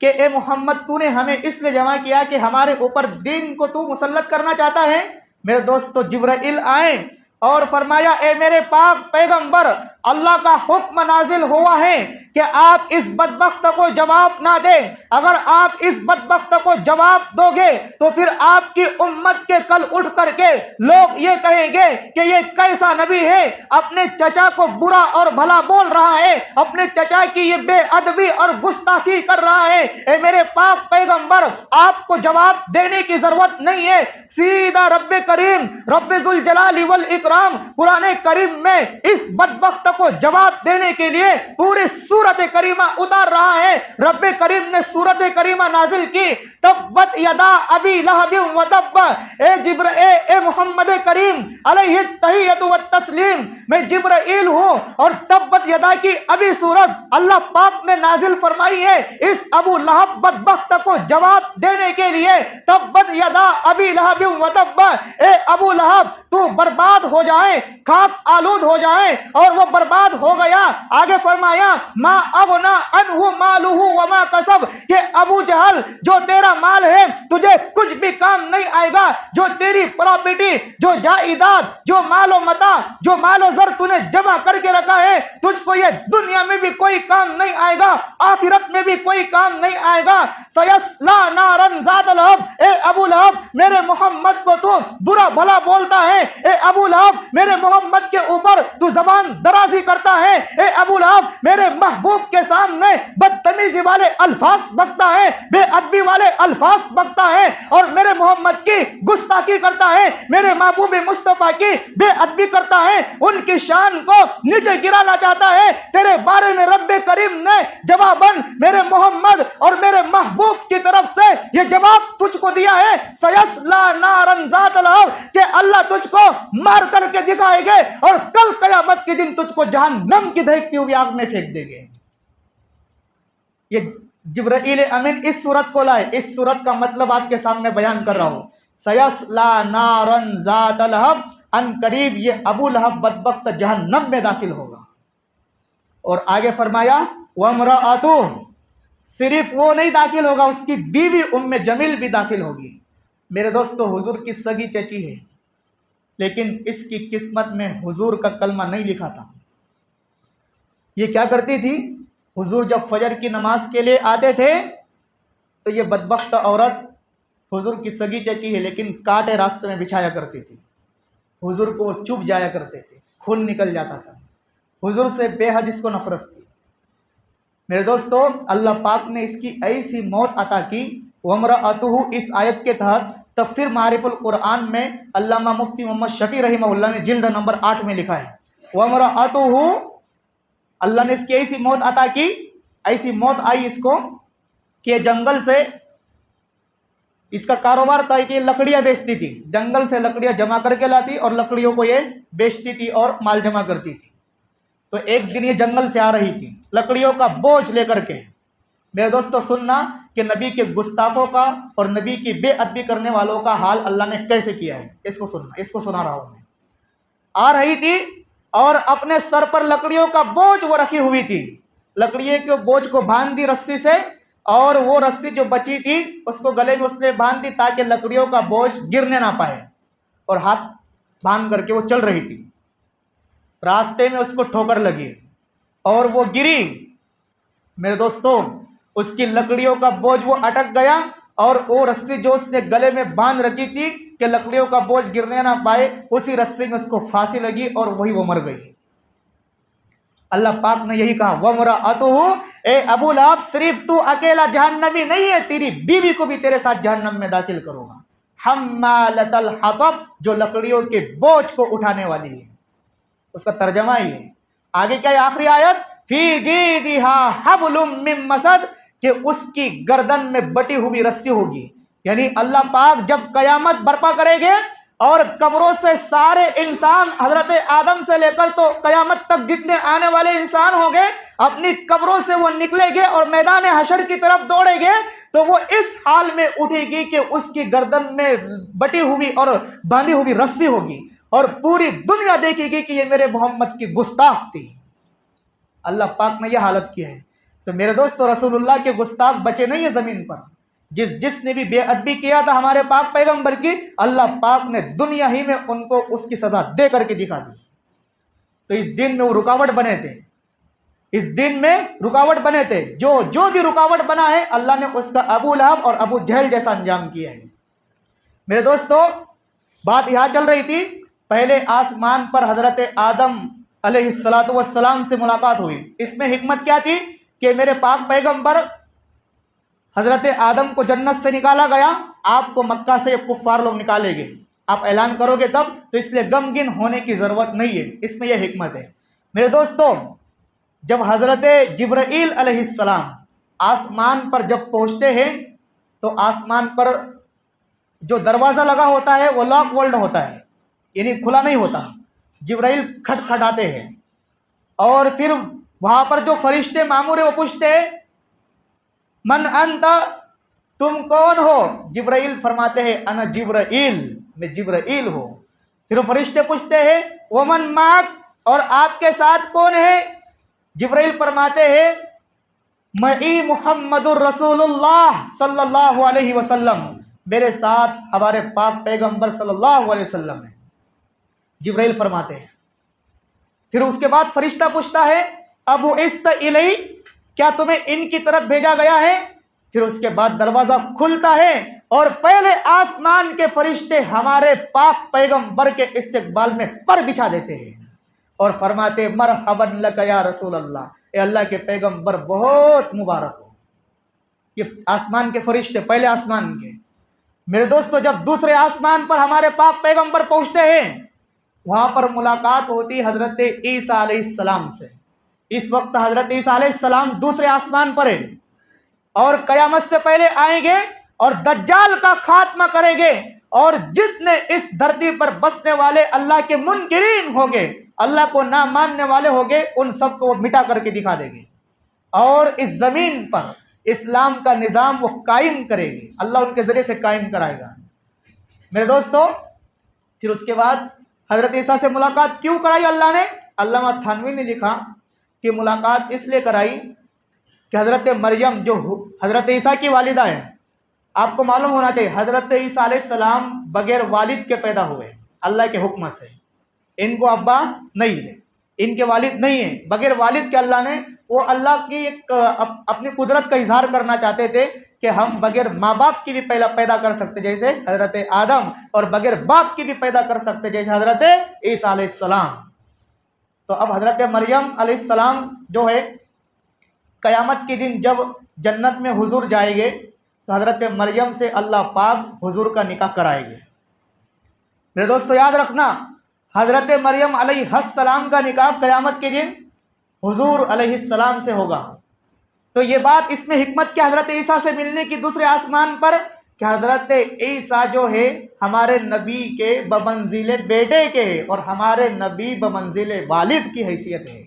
कि ए मोहम्मद, तूने हमें इसलिए जमा किया कि हमारे ऊपर दीन को तू मुसल्लत करना चाहता है। मेरे दोस्तों, जिब्राइल आए और फरमाया, ए मेरे पाक पैगंबर, अल्लाह का हुक्म नाजिल हुआ है कि आप इस बदबख्त को जवाब ना दें। अगर आप इस बदबख्त को जवाब दोगे तो फिर आपकी उम्मत के कल उठ करके लोग ये कहेंगे कि ये कैसा नबी है, अपने चचा को बुरा और भला बोल रहा है, अपने चचा की ये बेअदबी और गुस्ताखी कर रहा है। ए मेरे पाक पैगंबर, आपको जवाब देने की जरूरत नहीं है, सीधा रब्बे करीम, रब्बे जुल जलाली वल इकराम कुरान करीम में इस बदबख्त को जवाब देने के लिए पूरी सूरत करीमा उतार रहा है। रब्बे करीम ने सूरत करीमा नाजिल की, तब्बत यदा अबी लहब व तब्ब। ए मोहम्मद करीम अलैहि तहियतु व तस्लीम, मैं जिब्राइल हूं और तब्बत यदा की अभी सूरत अल्लाह पाक ने नाजिल फरमाई है इस अबू लहब बदबख्त को जवाब देने के लिए। तब्बत यदा अबी लहब व तब्ब, ए अबू लहब, तू बर्बाद हो जाए, खाक आलूद हो जाए, और वो बर्बाद हो गया। आगे फरमाया, मा अगना अनहु मालुहु व मा कसब, कि अबू जहल, जो तेरा माल है तुझे कुछ भी काम नहीं आएगा, जो तेरी प्रॉपर्टी, जो जायदाद, जो मालो मता, जो मालो जर तूने जमा करके रखा है, तुझको ये दुनिया में भी कोई काम नहीं आएगा, आखिरत में भी कोई काम नहीं आएगा। सयस्ला नारन ज़ात लहब, ए अबू लहब, मेरे मोहम्मद को तू बुरा भला बोलता है। ए अबू लहब, मेरे मोहम्मद के ऊपर तू जबान दराजी करता है। ए अबू लहब, मेरे महबूब के सामने बदतमीजी वाले अल्फाज बकता है, बेअदबी वाले अल्फाज बकता है और मेरे मोहम्मद की गुस्ताखी करता है, मेरे महबूब मुस्तफा की बेअदबी करता है, उनकी शान को नीचे गिराना चाहता है। तेरे बारे में रब्बे करीम ने जवाबन मेरे मोहम्मद और मेरे महबूब की तरफ से यह जवाब तुझको दिया है, सयस्ला नारन ज़ात लहब, कि अल्लाह तुझको मार करके दिखाएंगे और कल कयामत के दिन तुझको जहन्नम की दहकती हुई आग में फेंक देंगे। ये जिब्राइल अमीन इस सूरत को लाए, इस सूरत का मतलब आपके सामने बयान कर रहा हूं। सयस्ला नारन ज़ात लहब, अन करीब ये अबू लहब बदबख्त जहन्नम में दाखिल होगा। और आगे फरमाया, वमराअतुहु, सिर्फ वो नहीं दाखिल होगा, उसकी बीवी उम्मे जमील भी दाखिल होगी। मेरे दोस्तों, हुजूर की सगी चची है, लेकिन इसकी किस्मत में हुजूर का कलमा नहीं लिखा था। ये क्या करती थी? हुजूर जब फजर की नमाज के लिए आते थे तो ये बदबख्त औरत, हुजूर की सगी चची है लेकिन कांटे रास्ते में बिछाया करती थी, हुजूर को चुभ जाया करते थे, खून निकल जाता था, हुजूर से बेहद इसको नफरत थी। मेरे दोस्तों, अल्लाह पाक ने इसकी ऐसी मौत अता की। वमराअतुहु, इस आयत के तहत तफसीर मारिफुल कुरान में अल्लामा मुफ्ती मोहम्मद शफी रहिमहुल्लाह ने जिल्द नंबर 8 में लिखा है, वमराअतुहु, अल्लाह ने इसकी ऐसी मौत अता की, ऐसी मौत आई इसको कि जंगल से इसका कारोबार था कि लकड़ियां बेचती थी, जंगल से लकड़ियां जमा करके लाती और लकड़ियों को ये बेचती थी और माल जमा करती थी। तो एक दिन ये जंगल से आ रही थी लकड़ियों का बोझ लेकर के। मेरे दोस्तों, सुनना कि नबी के गुस्ताखों का और नबी की बेअदबी करने वालों का हाल अल्लाह ने कैसे किया है, इसको सुनना, इसको सुना रहा हूं मैं। आ रही थी और अपने सर पर लकड़ियों का बोझ वो रखी हुई थी, लकड़ियों के बोझ को बांध दी रस्सी से और वो रस्सी जो बची थी उसको गले में उसने बांध दी ताकि लकड़ियों का बोझ गिरने ना पाए, और हाथ बांध करके वो चल रही थी। रास्ते में उसको ठोकर लगी और वो गिरी। मेरे दोस्तों, उसकी लकड़ियों का बोझ वो अटक गया, और वो रस्सी जो उसने गले में बांध रखी थी कि लकड़ियों का बोझ गिरने ना पाए, उसी रस्सी में उसको फांसी लगी और वही वो मर गई। अल्लाह पाक ने यही कहा, वमराअतुहु, ए अबू लहब, सिर्फ तू अकेला जहन्नमी नहीं है, तेरी बीवी को भी तेरे साथ जहन्नम में दाखिल करूंगा। हम्मालतल हतब, जो लकड़ियों के बोझ को उठाने वाली है। उसका तर्जमा ही है। आगे क्या है आखिरी आयत, फी जीदिहा हब्लुम मिन मसद, कि उसकी गर्दन में बटी हुई रस्सी होगी। यानी अल्लाह पाक जब कयामत बर्पा करेंगे और कब्रों से सारे इंसान, हजरत आदम से लेकर तो कयामत तक जितने आने वाले इंसान होंगे, अपनी कब्रों से वो निकलेंगे और मैदान हशर की तरफ दौड़ेंगे, तो वो इस हाल में उठेगी कि उसकी गर्दन में बटी हुई और बांधी हुई रस्सी होगी, और पूरी दुनिया देखेगी कि ये मेरे मोहम्मद की गुस्ताख थी। अल्लाह पाक ने यह हालत की है। तो मेरे दोस्तों, रसूलुल्लाह के गुस्ताख बचे नहीं है जमीन पर। जिसने भी बेअदबी किया था हमारे पाक पैगंबर की, अल्लाह पाक ने दुनिया ही में उनको उसकी सजा दे करके दिखा दी। तो इस दिन में वो रुकावट बने थे, इस दिन में रुकावट बने थे। जो भी रुकावट बना है, अल्लाह ने उसका अबू लहब और अबू जहल जैसा अंजाम किया है। मेरे दोस्तों, बात यहां चल रही थी, पहले आसमान पर हजरत आदम अलैहिस्सलातु वस्सलाम से मुलाकात हुई। इसमें हिकमत क्या थी कि मेरे पाक पैगंबर हजरत आदम को जन्नत से निकाला गया, आपको मक्का से कुफ्फार लोग निकालेंगे, आप ऐलान करोगे तब, तो इसलिए गमगीन होने की जरूरत नहीं है। इसमें यह हिकमत है। मेरे दोस्तों, जब हजरत जिब्राइल अलैहिस्सलाम आसमान पर जब पहुंचते हैं, तो आसमान पर जो दरवाजा लगा होता है वो लॉक वर्ल्ड होता है, यानी खुला नहीं होता। जिब्राइल खटखटाते हैं, और फिर वहां पर जो फरिश्ते मामूर है वो पूछते हैं, मन अंता, तुम कौन हो? जिब्राइल फरमाते हैं, अना जिब्राइल, मैं जिब्राइल हूं। फिर फरिश्ते पूछते हैं, वमन माक, और आपके साथ कौन है? जिब्राइल फरमाते हैं, मई मुहम्मदुर रसूलुल्लाह सल्लल्लाहु अलैहि वसल्लम, मेरे साथ हमारे पाक पैगंबर सल्लल्लाहु अलैहि वसल्लम है। जिब्राइल फरमाते हैं। फिर उसके बाद फरिश्ता पूछता है, अबू इस्त इलई, क्या तुम्हें इनकी तरफ भेजा गया है? फिर उसके बाद दरवाजा खुलता है और पहले आसमान के फरिश्ते हमारे पाक पैगंबर के इस्तकबाल में पर बिछा देते हैं और फरमाते, मरहबन लक या रसूल अल्लाह, ए अल्लाह के पैगंबर बहुत मुबारक हो। ये आसमान के फरिश्ते, पहले आसमान के। मेरे दोस्तों, जब दूसरे आसमान पर हमारे पाक पैगंबर पहुंचते हैं, वहां पर मुलाकात होती हजरत ईसा अलैहिस्सलाम से। इस वक्त हजरत ईसा अलैहिस्सलाम दूसरे आसमान पर है और कयामत से पहले आएंगे और दज्जाल का खात्मा करेंगे, और जितने इस धरती पर बसने वाले अल्लाह के मुनकिरीन होंगे, अल्लाह को ना मानने वाले होंगे, उन सबको वो मिटा करके दिखा देंगे और इस जमीन पर इस्लाम का निज़ाम वो कायम करेंगे। अल्लाह उनके जरिए से कायम कराएगा। मेरे दोस्तों, फिर उसके बाद हजरत ईसा से मुलाकात क्यों कराई अल्लाह ने? अल्लामा थानवी ने लिखा कि मुलाकात इसलिए कराई कि हजरत मरियम जो हजरत ईसा की वालिदा है, आपको मालूम होना चाहिए हजरत ईसा अलैहिस्सलाम बगैर वालिद के पैदा हुए अल्लाह के हुक्म से। इनको अब्बा नहीं है, इनके वालिद नहीं है, बगैर वालिद के अल्लाह ने, वो अल्लाह की एक अपनी कुदरत का इजहार करना चाहते थे कि हम बगैर माँ बाप की भी पहला पैदा कर सकते जैसे हजरत आदम, और बगैर बाप की भी पैदा कर सकते जैसे हजरत ईसा अलैहिस्सलाम। तो अब हजरत मरियम अलैहिस्सलाम जो है, कयामत के दिन जब जन्नत में हुजूर जाएंगे, तो हजरत मरियम से अल्लाह पाक हुजूर का निकाह कराएंगे। मेरे दोस्तों, याद रखना, हजरत मरियम अलैहिस्सलाम का निकाह कयामत के दिन हुजूर अलैहिस्सलाम से होगा। तो ये बात, इसमें हिकमत क्या हजरत ईसा से मिलने की दूसरे आसमान पर, कि हजरत ईसा जो है हमारे नबी के बमंजिले बेटे के और हमारे नबी बमंजिले वालिद की हैसियत है।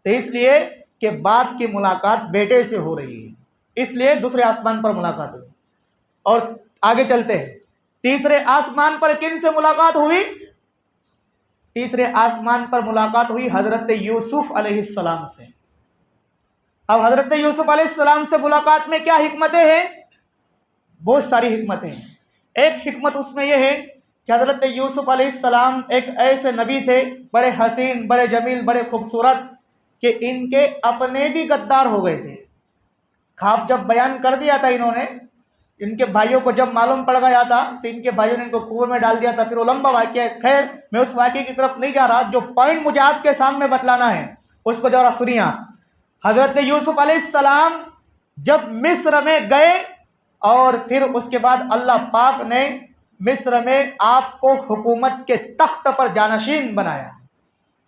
तो इसलिए कि बाप की मुलाकात बेटे से हो रही है, इसलिए दूसरे आसमान पर मुलाकात हुई। और आगे चलते हैं, तीसरे आसमान पर किन से मुलाकात हुई? तीसरे आसमान पर मुलाकात हुई हजरत यूसुफ अलैहिस्सलाम से। अब हजरत यूसुफ अलैहिस्सलाम से मुलाकात में क्या हिकमतें हैं? बहुत सारी हिकमतें हैं। एक हिकमत उसमें यह है कि हजरत यूसुफ अलैहिस्सलाम एक ऐसे नबी थे, बड़े हसीन, बड़े जमील, बड़े खूबसूरत, कि इनके अपने भी गद्दार हो गए थे। ख्वाब जब बयान कर दिया था इन्होंने, इनके भाइयों को जब मालूम पड़ गया था तो इनके भाइयों ने इनको कुएं में डाल दिया था। फिर वो लंबा वाक्य है, खैर मैं उस वाक्य की तरफ नहीं जा रहा। जो पॉइंट मुझे आपके सामने बतलाना है उसको जरा सुनिए आप। हजरत यूसुफ अलैहिस्सलाम जब मिस्र में गए और फिर उसके बाद अल्लाह पाक ने मिस्र में आपको हुकूमत के तख्त पर जानशीन बनाया,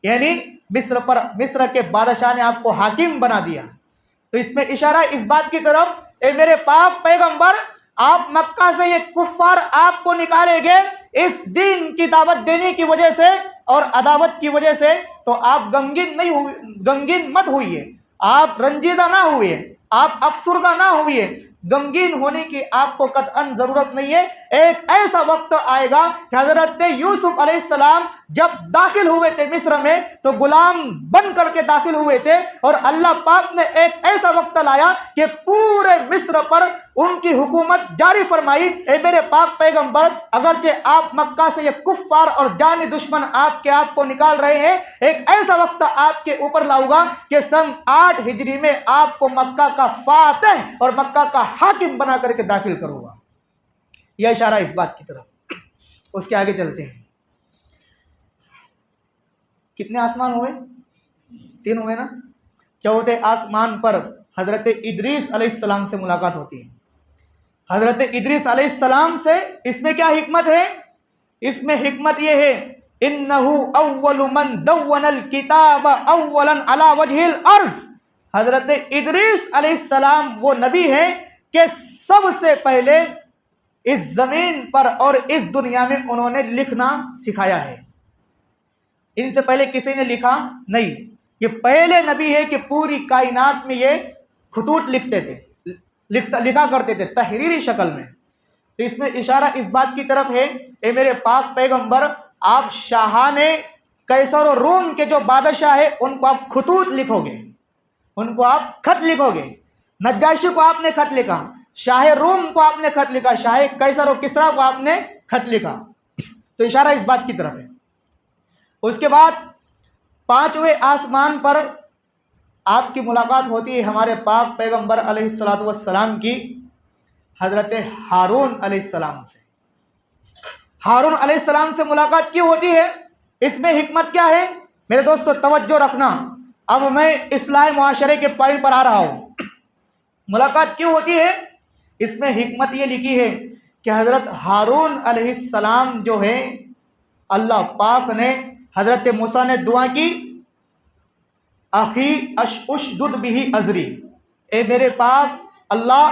यानी मिस्र के बादशाह ने आपको हाकिम बना दिया। तो इसमें इशारा इस बात की तरफ, ए मेरे पाक पैगंबर, आप मक्का से ये कुफ्फार आपको निकालेंगे इस दीन की दावत देने की वजह से और अदावत की वजह से, तो आप गमगीन मत हुई, आप रंजीदा ना हुए, आप अफसुर्दा ना हुए। गमगीन होने की आपको कतअन जरूरत नहीं है। एक ऐसा वक्त आएगा कि हजरत यूसुफ अलैहिस्सलाम जब दाखिल हुए थे मिस्र में तो गुलाम बन करके दाखिल हुए थे, और अल्लाह पाक ने एक ऐसा वक्त लाया कि पूरे मिस्र पर उनकी हुकूमत जारी फरमाई। ए मेरे पाक पैगंबर, अगरचे आप मक्का से ये कुफ्फार और जानी दुश्मन आपको निकाल रहे हैं, एक ऐसा वक्त आपके ऊपर लाऊंगा कि सन 8 हिजरी में आपको मक्का का फातिह और मक्का का हाकिम बना करके दाखिल करूंगा। यह इशारा इस बात की तरफ। उसके आगे चलते हैं। कितने आसमान हुए? 3 हुए ना। चौथे आसमान पर हजरत इदरीस अलैहिस्सलाम से मुलाकात होती है। हजरत इदरीस अलैहिस्सलाम से, इसमें क्या हिकमत है? इसमें हिकमत यह है, इन्नहु अव्वलु मन दव्वनल किताब अव्वलन अला वजहिल अर्ज। हजरत इदरीस अलैहिस्सलाम वो नबी है कि सबसे पहले इस जमीन पर और इस दुनिया में उन्होंने लिखना सिखाया है। इनसे पहले किसी ने लिखा नहीं। ये पहले नबी है कि पूरी कायनात में ये खुतूत लिखते थे, लिखा करते थे तहरीरी शक्ल में। तो इसमें इशारा इस बात की तरफ है, ए मेरे पाक पैगंबर, आप शाहाने कैसर और रोम के जो बादशाह है उनको आप खुतूत लिखोगे, उनको आप खत लिखोगे। नज्जाशी को आपने खत लिखा, शाह रोम को आपने खत लिखा, शाह कैसर और किसरा को आपने खत लिखा। तो इशारा इस बात की तरफ है। उसके बाद 5वें आसमान पर आपकी मुलाकात होती है हमारे पाक पैगंबर अलैहिस्सलातु वस्सलाम की हजरत हारून अलैहिस्सलाम से। हारून अलैहिस्सलाम से मुलाकात क्यों होती है? इसमें हिकमत क्या है? मेरे दोस्तों तवज्जो रखना, अब मैं इस्लाह मुआशरे के पॉइंट पर आ रहा हूं। मुलाकात क्यों होती है? इसमें हिकमत ये लिखी है कि हजरत हारून अलैहिस्सलाम जो है, अल्लाह पाक ने, हजरत मूसा ने दुआ की, अखी उशदुद बिही अजरी, ए मेरे पाक अल्लाह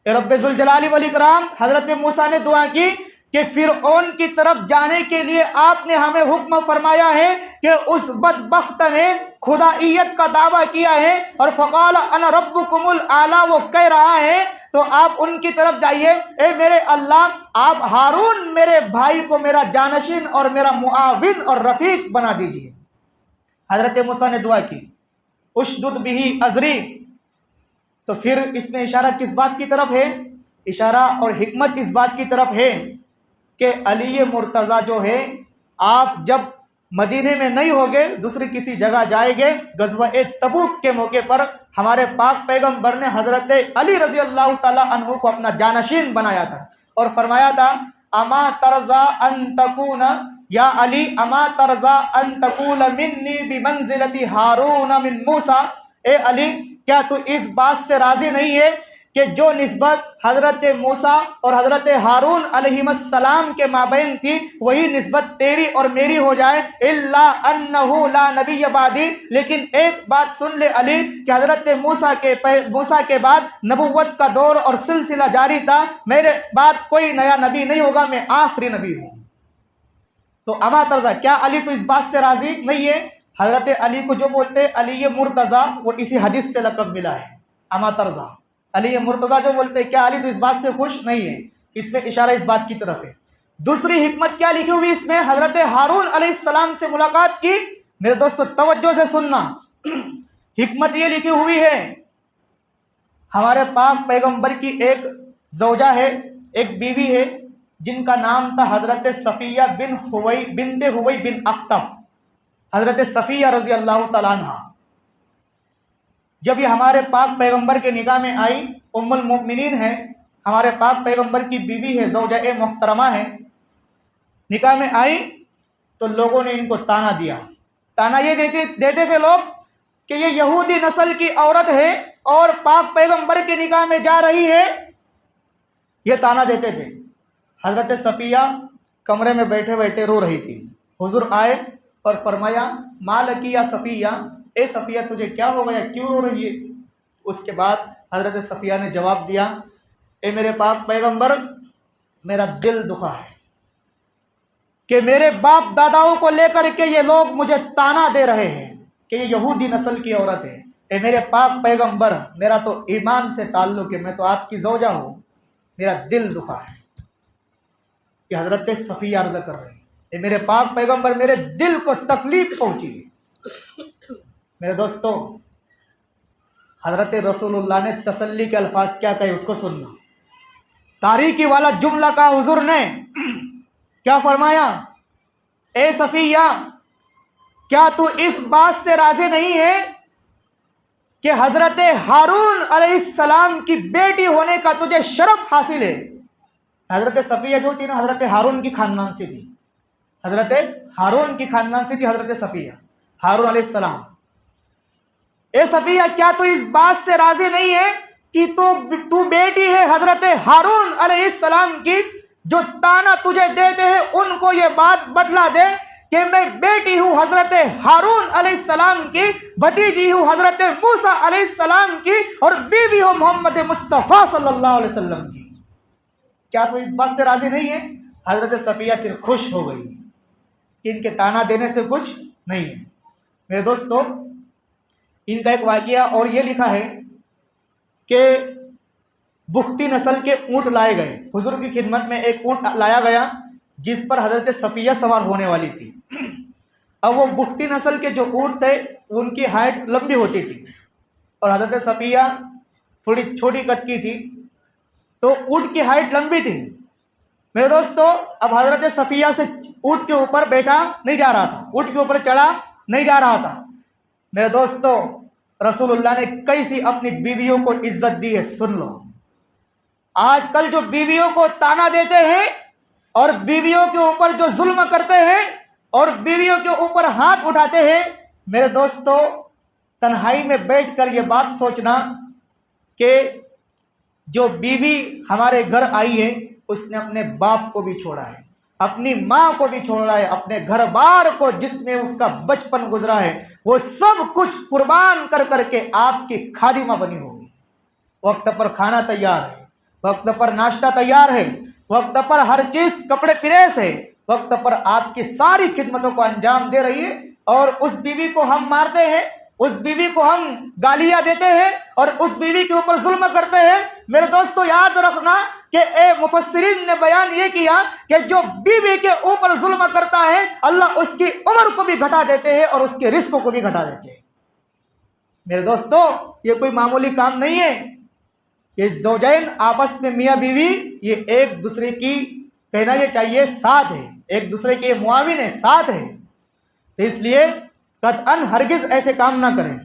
रब्बुल जलाली वल इकराम, हजरत मूसा ने दुआ की कि फिरऔन की तरफ जाने के लिए आपने हमें हुक्म फरमाया है कि उस बदबख्त ने खुदाइयत का दावा किया है और फ़क़ाल अना रब्बुकुमुल आला वो कह रहा है, तो आप उनकी तरफ जाइए। ए मेरे अल्लाह, आप हारून मेरे भाई को मेरा जानशीन और मेरा मुआविन और रफीक बना दीजिए। हजरत मूसा ने दुआ की, उशदुद बिही अजरी। तो फिर इसमें इशारा किस बात की तरफ है? इशारा और हिकमत इस बात की तरफ है कि अली मुर्तज़ा जो है, आप जब मदीने में नहीं होगे, दूसरी किसी जगह जाएंगे, गज़वा-ए तबूक के मौके पर हमारे पाक पैगंबर ने हजरत अली रज़ी अल्लाह ताला अन्हु को अपना जानशीन बनाया था और फरमाया था, अमा तरज़ा अन तकूना या अली, अमा तरज़ा अन तकूल मिन्नी बिमंज़िलति हारून मिन मूसा। ए अली, क्या तू इस बात से राजी नहीं है कि जो निस्बत हजरत मूसा और हजरत हारून अलैहिस्सलाम के माबैन थी वही निस्बत तेरी और मेरी हो जाए। इल्ला अन्नहु ला नबी बादी, लेकिन एक बात सुन ले अली कि हजरत मूसा के बाद नबुव्वत का दौर और सिलसिला जारी था, मेरे बाद कोई नया नबी नहीं होगा, मैं आखिरी नबी हूँ। तो अमा तर्जा, क्या अली तो इस बात से राजी नहीं है? हजरत अली को जो बोलते अली मुर्तज़ा, वो इसी हदीस से लक़ब मिला है, अमा तर्जा। अली मुर्तज़ा जो बोलते हैं, क्या अली तो इस बात से खुश नहीं है? इसमें इशारा इस बात की तरफ है। दूसरी हिकमत क्या लिखी हुई इसमें? हजरत हारून अलैहिस्सलाम से मुलाकात की। मेरे दोस्तों तवज्जो से सुनना, हिकमत ये लिखी हुई है हमारे पाक पैगंबर की एक ज़ौजा है, एक बीवी है, जिनका नाम था हज़रत सफ़िया बिनते हुवई बिन अख्तब, हज़रत सफ़िया रज़ी अल्लाह तआला अन्हा। जब ये हमारे पाक पैगंबर के निगाह में आई, उम्मुल मोमिनीन है, हमारे पाक पैगंबर की बीवी है, ज़ौजा ए मोहतरमा है, निकाह में आई तो लोगों ने इनको ताना दिया। ताना ये देते थे लोग कि ये यहूदी नस्ल की औरत है और पाक पैगंबर के निकाह में जा रही है, ये ताना देते थे। हज़रत सफ़िया कमरे में बैठे बैठे रो रही थी। हुजूर आए और फरमाया, मालकी या सफ़िया, ए सफ़िया तुझे क्या हो गया, क्यों रो रही है? उसके बाद हज़रत सफ़िया ने जवाब दिया, ए मेरे पाक पैगंबर, मेरा दिल दुखा है कि मेरे बाप दादाओं को लेकर के ये लोग मुझे ताना दे रहे हैं कि ये यहूदी नस्ल की औरत है। ए मेरे पाक पैगंबर, मेरा तो ईमान से ताल्लुक़ है, मैं तो आपकी ज़ौजा हूँ, मेरा दिल दुखा है। कि हज़रत सफ़िया अर्ज़ कर रहे हैं, ए मेरे पाक पैगंबर, मेरे दिल को तकलीफ पहुँची है। मेरे दोस्तों, हज़रत रसूलुल्लाह ने तसल्ली के अल्फाज क्या कहे उसको सुनना। तारीकी वाला जुमला का हुजूर ने क्या फरमाया, ए सफ़िया, क्या तू इस बात से राज़ी नहीं है कि हज़रत हारून अलैहिस्सलाम की बेटी होने का तुझे शरफ हासिल है? हज़रत सफ़िया जो थी ना, हज़रत हारून की खानदान से थी, हज़रत हारून की खानदान से थी हज़रत सफ़िया, हारून अलैहिस्सलाम। ए सफ़िया, क्या तू इस बात से राज़ी नहीं है कि तू बेटी है हज़रत हारून अलैहिस्सलाम की? जो ताना तुझे देते हैं उनको ये बात बतला दे कि मैं बेटी हूँ हज़रत हारून अलैहिस्सलाम की, भतीजी हूँ हज़रत मूसा अलैहिस्सलाम की और बीवी हूँ मोहम्मद मुस्तफ़ा सल्लल्लाहु अलैहि वसल्लम की। क्या तो इस बात से राज़ी नहीं है? हज़रत सफ़िया फिर खुश हो गई कि इनके ताना देने से कुछ नहीं है। मेरे दोस्तों, इनका एक वाक़या और ये लिखा है कि बुख्ती नस्ल के ऊँट लाए गए। हुजूर की खिदमत में एक ऊँट लाया गया जिस पर हज़रत सफ़िया सवार होने वाली थी। अब वो बुख्ती नस्ल के जो ऊँट थे उनकी हाइट लंबी होती थी और हज़रत सफ़िया थोड़ी छोटी कद की थी, तो ऊँट की हाइट लंबी थी। मेरे दोस्तों, अब हज़रत सफ़िया से ऊँट के ऊपर बैठा नहीं जा रहा था, ऊँट के ऊपर चढ़ा नहीं जा रहा था। मेरे दोस्तों, रसूलुल्लाह ने कैसी अपनी बीवियों को इज्जत दी है, सुन लो। आजकल जो बीवियों को ताना देते हैं और बीवियों के ऊपर जो जुल्म करते हैं और बीवियों के ऊपर हाथ उठाते हैं, मेरे दोस्तों, तन्हाई में बैठकर ये बात सोचना कि जो बीवी हमारे घर आई है उसने अपने बाप को भी छोड़ा है, अपनी माँ को भी छोड़ा है, अपने घर बार को जिसमें उसका बचपन गुजरा है वो सब कुछ कुर्बान कर करके आपकी खादिमा बनी होगी। वक्त पर खाना तैयार है, वक्त पर नाश्ता तैयार है, वक्त पर हर चीज कपड़े प्रेस है, वक्त पर आपकी सारी खिदमतों को अंजाम दे रही है। और उस बीवी को हम मारते हैं, उस बीवी को हम गालियां देते हैं और उस बीवी के ऊपर जुल्म करते हैं। मेरे दोस्तों, याद रखना कि मुफस्सिरीन ने बयान ये किया कि जो बीवी के ऊपर जुल्म करता है अल्लाह उसकी उम्र को भी घटा देते हैं और उसके रिस्क को भी घटा देते हैं। मेरे दोस्तों, ये कोई मामूली काम नहीं है। ये ज़ौजैन आपस में मियाँ बीवी ये एक दूसरे की कहना ये चाहिए साथ है, एक दूसरे के मुआविन है, साथ है। तो इसलिए कतअन हरगिज ऐसे काम ना करें।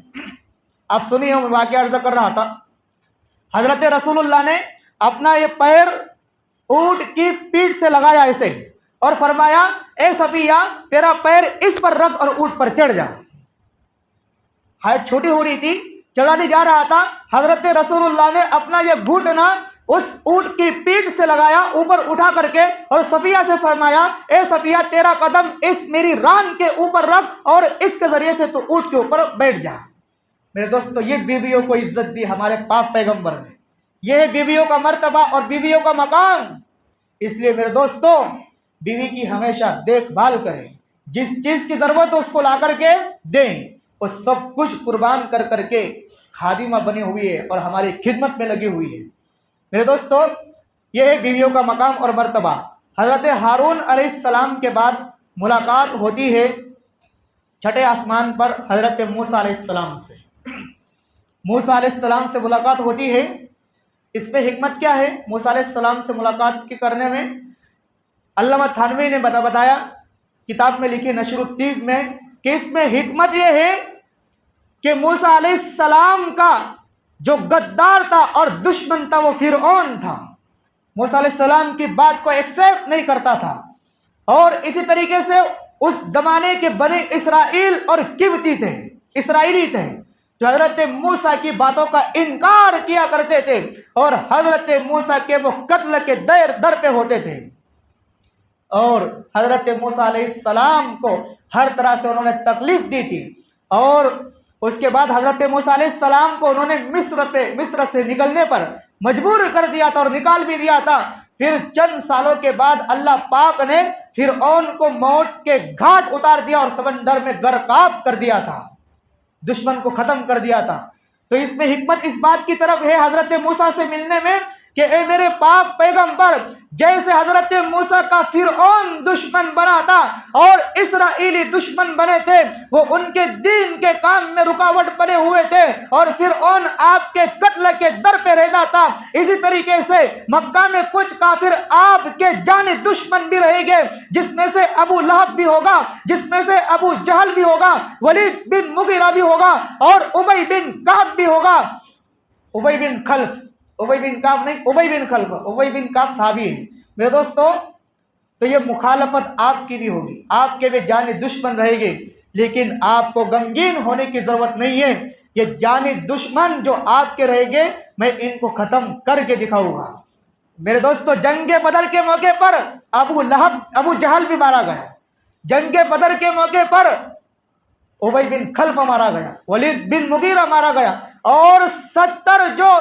आप सुनिए, मैं वाक़या अर्ज़ कर रहा था, हज़रत रसूलुल्लाह ने अपना ये पैर ऊँट की पीठ से लगाया ऐसे और फरमाया, ए सफ़िया, तेरा पैर इस पर रख और ऊँट पर चढ़ जा। हाइट छोटी हो रही थी, चढ़ा नहीं जा रहा था। हज़रत रसूलुल्लाह ने अपना ये घुटना उस ऊँट की पीठ से लगाया ऊपर उठा करके और सफ़िया से फरमाया, ए सफ़िया, तेरा कदम इस मेरी रान के ऊपर रख और इसके ज़रिए से तो ऊँट के ऊपर बैठ जा। मेरे दोस्तों, ये बीवियों को इज्जत दी हमारे पाक पैगंबर ने। यह है बीवियों का मर्तबा और बीवियों का मकाम। इसलिए मेरे दोस्तों, बीवी की हमेशा देखभाल करें, जिस चीज़ की ज़रूरत हो उसको ला करके दें। वो सब कुछ कुर्बान कर करके खादिमा बनी हुई है और हमारी खिदमत में लगी हुई है। मेरे दोस्तों, यह है बीवियों का मकाम और मर्तबा। हज़रत हारून अलैहिस्सलाम के बाद मुलाकात होती है छठे आसमान पर हज़रत मूसा अलैहिस्सलाम से। मूसा अलैहिस्सलाम से मुलाकात होती है। इसमें हिकमत क्या है मूसा अलैहिस्सलाम से मुलाकात के करने में? अल्लामा थानवी ने बताया किताब में लिखी नशरुत्तीब में कि इसमें हिकमत यह है कि मूसा अलैहिस्सलाम का जो गद्दार था और दुश्मन था वो फिरऔन था। मूसा अलैहिस्सलाम की बात को एक्सेप्ट नहीं करता था, और इसी तरीके से उस जमाने के बने इसराइल और किब्ती थे, इसराइली थे, जो हजरत मूसा की बातों का इनकार किया करते थे और हजरत मूसा के वो कत्ल के दर पे होते थे। और हजरत मूसा अलैहिस्सलाम को हर तरह से उन्होंने तकलीफ दी थी, और उसके बाद हजरत मूसा अलैहिस्सलाम को उन्होंने मिस्र से निकलने पर मजबूर कर दिया था और निकाल भी दिया था। फिर चंद सालों के बाद अल्लाह पाक ने फिरऔन को मौत के घाट उतार दिया और समंदर में गर्काब कर दिया था, दुश्मन को खत्म कर दिया था। तो इसमें हिकमत इस बात की तरफ है हजरत मूसा से मिलने में कि ए मेरे पाक पैगंबर, जैसे हजरत मूसा का फिरऔन दुश्मन बना था और इसराइली दुश्मन बने थे, वो उनके दीन के काम में रुकावट बने हुए थे और फिरऔन आपके कत्ल के दर पे रहता था, इसी तरीके से मक्का में कुछ काफिर आपके जानी दुश्मन भी रहेंगे, जिसमें से अबू लहब भी होगा, जिसमें से अबू जहल भी होगा, वलीद बिन मुगीरा भी होगा और उबई बिन काब भी होगा। उबई बिन खल्फ, उबई बिन काब नहीं, उबई बिन खल्फ, उबई बिन काब साहबी है मेरे दोस्तों। तो ये मुखालफत आपकी भी होगी, आपके भी जानी दुश्मन रहेंगे, लेकिन आपको गमगीन होने की जरूरत नहीं है। ये जानी दुश्मन जो आपके रहेंगे, मैं इनको खत्म करके दिखाऊंगा मेरे दोस्तों। जंगे बदर के मौके पर अबू लहब, अबू जहल भी मारा गया। जंगे बदर के मौके पर उबई बिन खल्फ मारा गया, वलीद बिन मुगीरा मारा गया, और 70 जो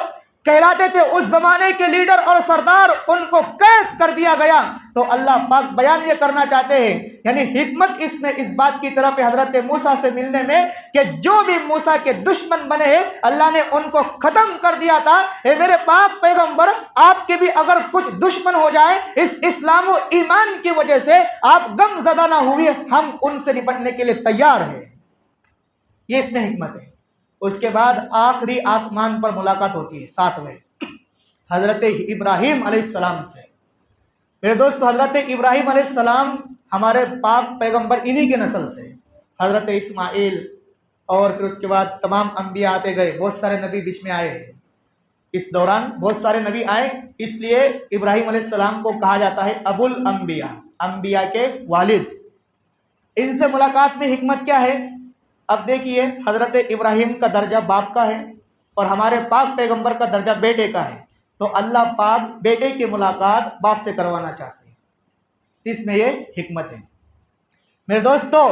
कहलाते थे उस जमाने के लीडर और सरदार, उनको कैद कर दिया गया। तो अल्लाह पाक बयान ये करना चाहते हैं, यानी हिकमत इसमें इस बात की तरफ है हजरत मूसा से मिलने में कि जो भी मूसा के दुश्मन बने हैं, अल्लाह ने उनको खत्म कर दिया था। ए मेरे पाक पैगंबर, आपके भी अगर कुछ दुश्मन हो जाए इस इस्लाम और ईमान की वजह से, आप गमज़दा ना हुए, हम उनसे निपटने के लिए तैयार हैं। ये इसमें हिकमत है। उसके बाद आखिरी आसमान पर मुलाकात होती है 7वें हजरत इब्राहिम अलैहिस्सलाम से। मेरे दोस्तों, हजरत इब्राहिम अलैहिस्सलाम हमारे पाक पैगंबर, इन्हीं के नस्ल से हजरत इस्माइल, और फिर उसके बाद तमाम अंबिया आते गए, बहुत सारे नबी बीच में आए। इस दौरान बहुत सारे नबी आए, इसलिए इब्राहिम अलैहिस्सलाम को कहा जाता है अबुल अंबिया, अंबिया के वालिद। इनसे मुलाकात में हिकमत क्या है? अब देखिए, हजरत इब्राहिम का दर्जा बाप का है और हमारे पाक पैगंबर का दर्जा बेटे का है, तो अल्लाह पाक बेटे की मुलाकात बाप से करवाना चाहते हैं। इसमें ये हिकमत है। मेरे दोस्तों,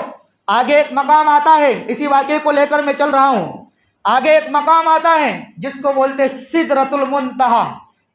आगे एक मकाम आता है, इसी वाक़े को लेकर मैं चल रहा हूँ। आगे एक मकाम आता है जिसको बोलते हैं सिदरतुल मुंतहा,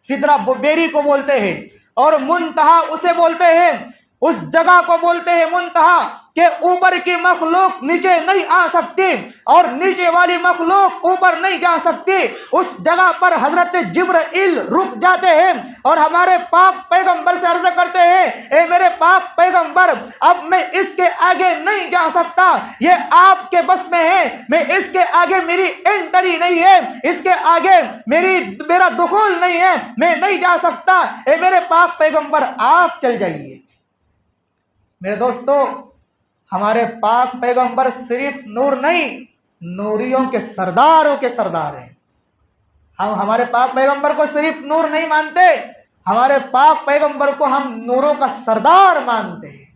सिदरा बेरी को बोलते हैं, और मुंतहा उसे बोलते हैं, उस जगह को बोलते हैं मुंतहा कि ऊपर की मखलूक नीचे नहीं आ सकती और नीचे वाली मखलूक ऊपर नहीं जा सकती। उस जगह पर हजरत जिब्राइल रुक जाते हैं और हमारे पाक पैगंबर से अर्ज करते हैं, ए मेरे पाक पैगंबर, अब मैं इसके आगे नहीं जा सकता, ये आपके बस में है, मैं इसके आगे मेरी एंट्री नहीं है, इसके आगे मेरा दुखूल नहीं है, मैं नहीं जा सकता, ए मेरे पाक पैगंबर आप चल जाइए। मेरे दोस्तों, हमारे पाक पैगंबर सिर्फ नूर नहीं, नूरियों के सरदारों के सरदार हैं। हम हमारे पाक पैगंबर को सिर्फ नूर नहीं मानते, हमारे पाक पैगंबर को हम नूरों का सरदार मानते हैं।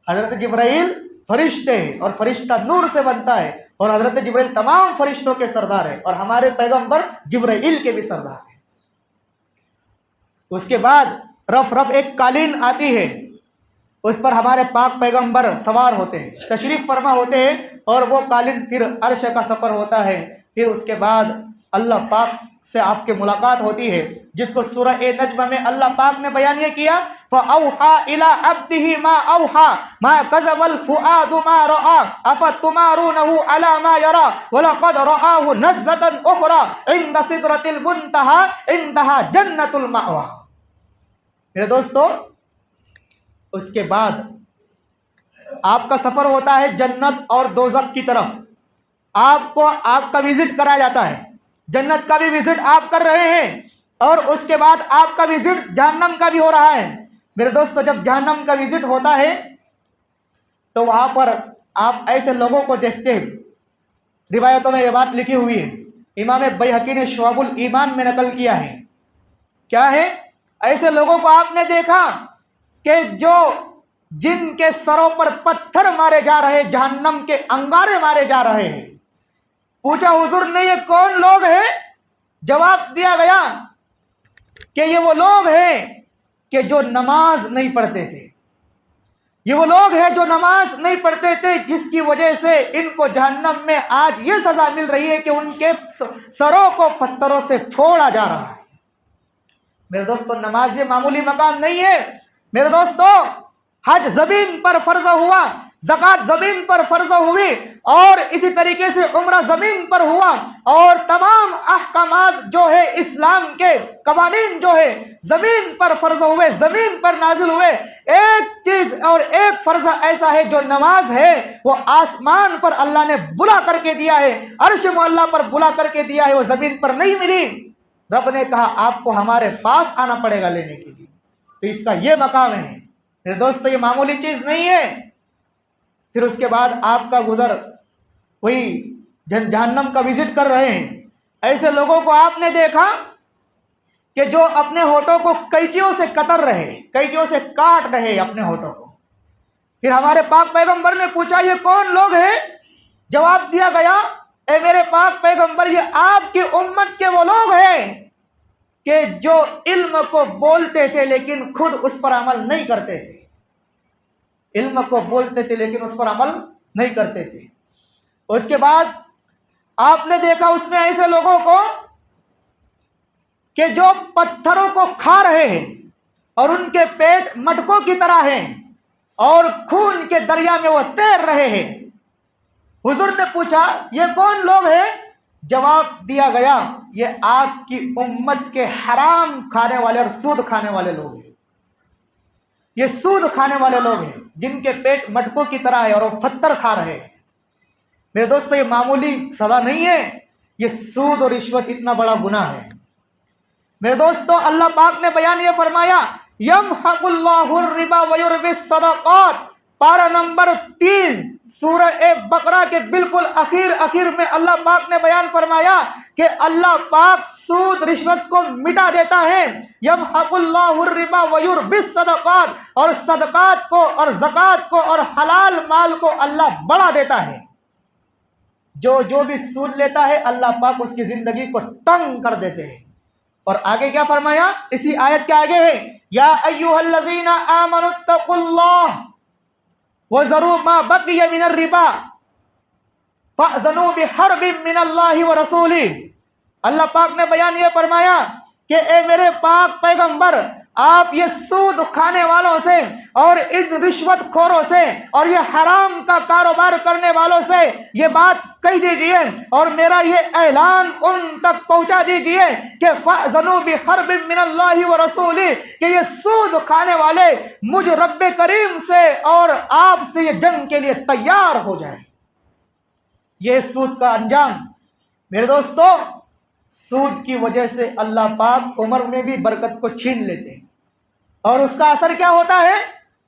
हजरत जिब्राइल फरिश्ते हैं और फरिश्ता नूर से बनता है, और हजरत जिब्राइल तमाम फरिश्तों के सरदार है, और हमारे पैगंबर जिब्राइल के भी सरदार हैं। उसके बाद रफ रफ एक कालीन आती है, उस पर हमारे पाक पैगंबर सवार होते हैं, तशरीफ फरमा होते हैं, और वो कालीन फिर अर्श का सफ़र होता है। फिर उसके बाद अल्लाह पाक से आपके मुलाकात होती है, जिसको सूरह नज्म में अल्लाह पाक ने बयान ये किया, फ़अौहा इला अब्दिही मा औहा मा कज़बल फुआदु मा रआ अफतुमारूनहु अला मा यरा वलक़द रआहु नज़लतन उख़रा इंद सिदरतिल मुंतहा इंदहा जन्नतुल मअवा। मेरे दोस्तों, उसके बाद आपका सफर होता है जन्नत और दोज़ख की तरफ। आपको आपका विजिट कराया जाता है, जन्नत का भी विजिट आप कर रहे हैं और उसके बाद आपका विजिट जहन्नम का भी हो रहा है। मेरे दोस्तों, जब जहन्नम का विजिट होता है तो वहां पर आप ऐसे लोगों को देखते हैं, रिवायतों में यह बात लिखी हुई है, इमाम बैहकी ने शुअबुल ईमान में नकल किया है। क्या है? ऐसे लोगों को आपने देखा कि जो जिनके सरों पर पत्थर मारे जा रहे, जहन्नम के अंगारे मारे जा रहे हैं। पूछा हुजूर ने ये कौन लोग हैं? जवाब दिया गया कि ये वो लोग हैं कि जो नमाज नहीं पढ़ते थे। ये वो लोग हैं जो नमाज नहीं पढ़ते थे, जिसकी वजह से इनको जहन्नम में आज ये सजा मिल रही है कि उनके सरों को पत्थरों से फोड़ा जा रहा है। मेरे दोस्तों, नमाज ये मामूली मकाम नहीं है। मेरे दोस्तों, हज जमीन पर फर्ज हुआ, ज़कात जमीन पर फर्ज हुई और इसी तरीके से उम्रा जमीन पर हुआ और तमाम अहकामात जो है इस्लाम के कवानीन जो है जमीन पर फर्ज हुए, जमीन पर नाजिल हुए। एक चीज और एक फर्ज ऐसा है जो नमाज है, वो आसमान पर अल्लाह ने बुला करके दिया है, अर्श मुअल्ला पर बुला करके दिया है, वो जमीन पर नहीं मिली। रब ने कहा आपको हमारे पास आना पड़ेगा लेने के लिए। तो इसका ये मकाम है। मेरे दोस्तों, ये मामूली चीज नहीं है। फिर उसके बाद आपका गुजर कोई जहन्नम का विजिट कर रहे हैं, ऐसे लोगों को आपने देखा कि जो अपने होठों को कैंचियों से कतर रहे, कैंचियों से काट रहे अपने होठों को। फिर हमारे पाक पैगंबर ने पूछा ये कौन लोग हैं? जवाब दिया गया, ए मेरे पाक पैगंबर, ये आपकी उम्मत के वो लोग हैं कि जो इल्म को बोलते थे लेकिन खुद उस पर अमल नहीं करते थे। इल्म को बोलते थे लेकिन उस पर अमल नहीं करते थे। उसके बाद आपने देखा उसमें ऐसे लोगों को कि जो पत्थरों को खा रहे हैं और उनके पेट मटकों की तरह हैं और खून के दरिया में वो तैर रहे हैं। हुजूर ने पूछा ये कौन लोग हैं? जवाब दिया गया ये आपकी उम्मत के हराम खाने वाले और सूद खाने वाले लोग हैं। ये सूद खाने वाले लोग हैं जिनके पेट मटकों की तरह है और वो पत्थर खा रहे हैं। मेरे दोस्तों, ये मामूली सजा नहीं है, ये सूद और रिश्वत इतना बड़ा गुनाह है। मेरे दोस्तों, अल्लाह पाक ने बयान ये फरमाया, यमहकुल्लाहु रिबा व युर्बिस सदक़ात, पारा नंबर 3 सूरह बकरा के बिल्कुल आखिर में अल्लाह पाक ने बयान फरमाया कि अल्लाह पाक सूद रिश्वत को मिटा देता है। यमहकुल्लाहु रिबा व युर्बिस सदक़ात, और सदक़ात को और ज़कात को और हलाल माल को अल्लाह बढ़ा देता है। जो भी सूद लेता है अल्लाह पाक उसकी जिंदगी को तंग कर देते हैं। और आगे क्या फरमाया इसी आयत के आगे है, या अय्युहल्लज़ीना आमनुत्तकुल्लाह वज़रू मा बक़िय मिनर रिबा फ़अज़नू बिहर्बिन मिनल्लाहि व रसूलिही। अल्लाह पाक ने बयान ये फरमाया कि ए मेरे पाक पैगंबर, आप ये सूद खाने वालों से और इन रिश्वतखोरों से और ये हराम का कारोबार करने वालों से ये बात कह दीजिए और मेरा ये ऐलान उन तक पहुंचा दीजिए कि फ़अज़नू बिहर्बिन मिनल्लाहि व रसूलिही, कि ये सूद खाने वाले मुझ रब्बे करीम से और आपसे ये जंग के लिए तैयार हो जाए। ये सूद का अंजाम। मेरे दोस्तों, सूद की वजह से अल्लाह पाक उम्र में भी बरकत को छीन लेते हैं और उसका असर क्या होता है?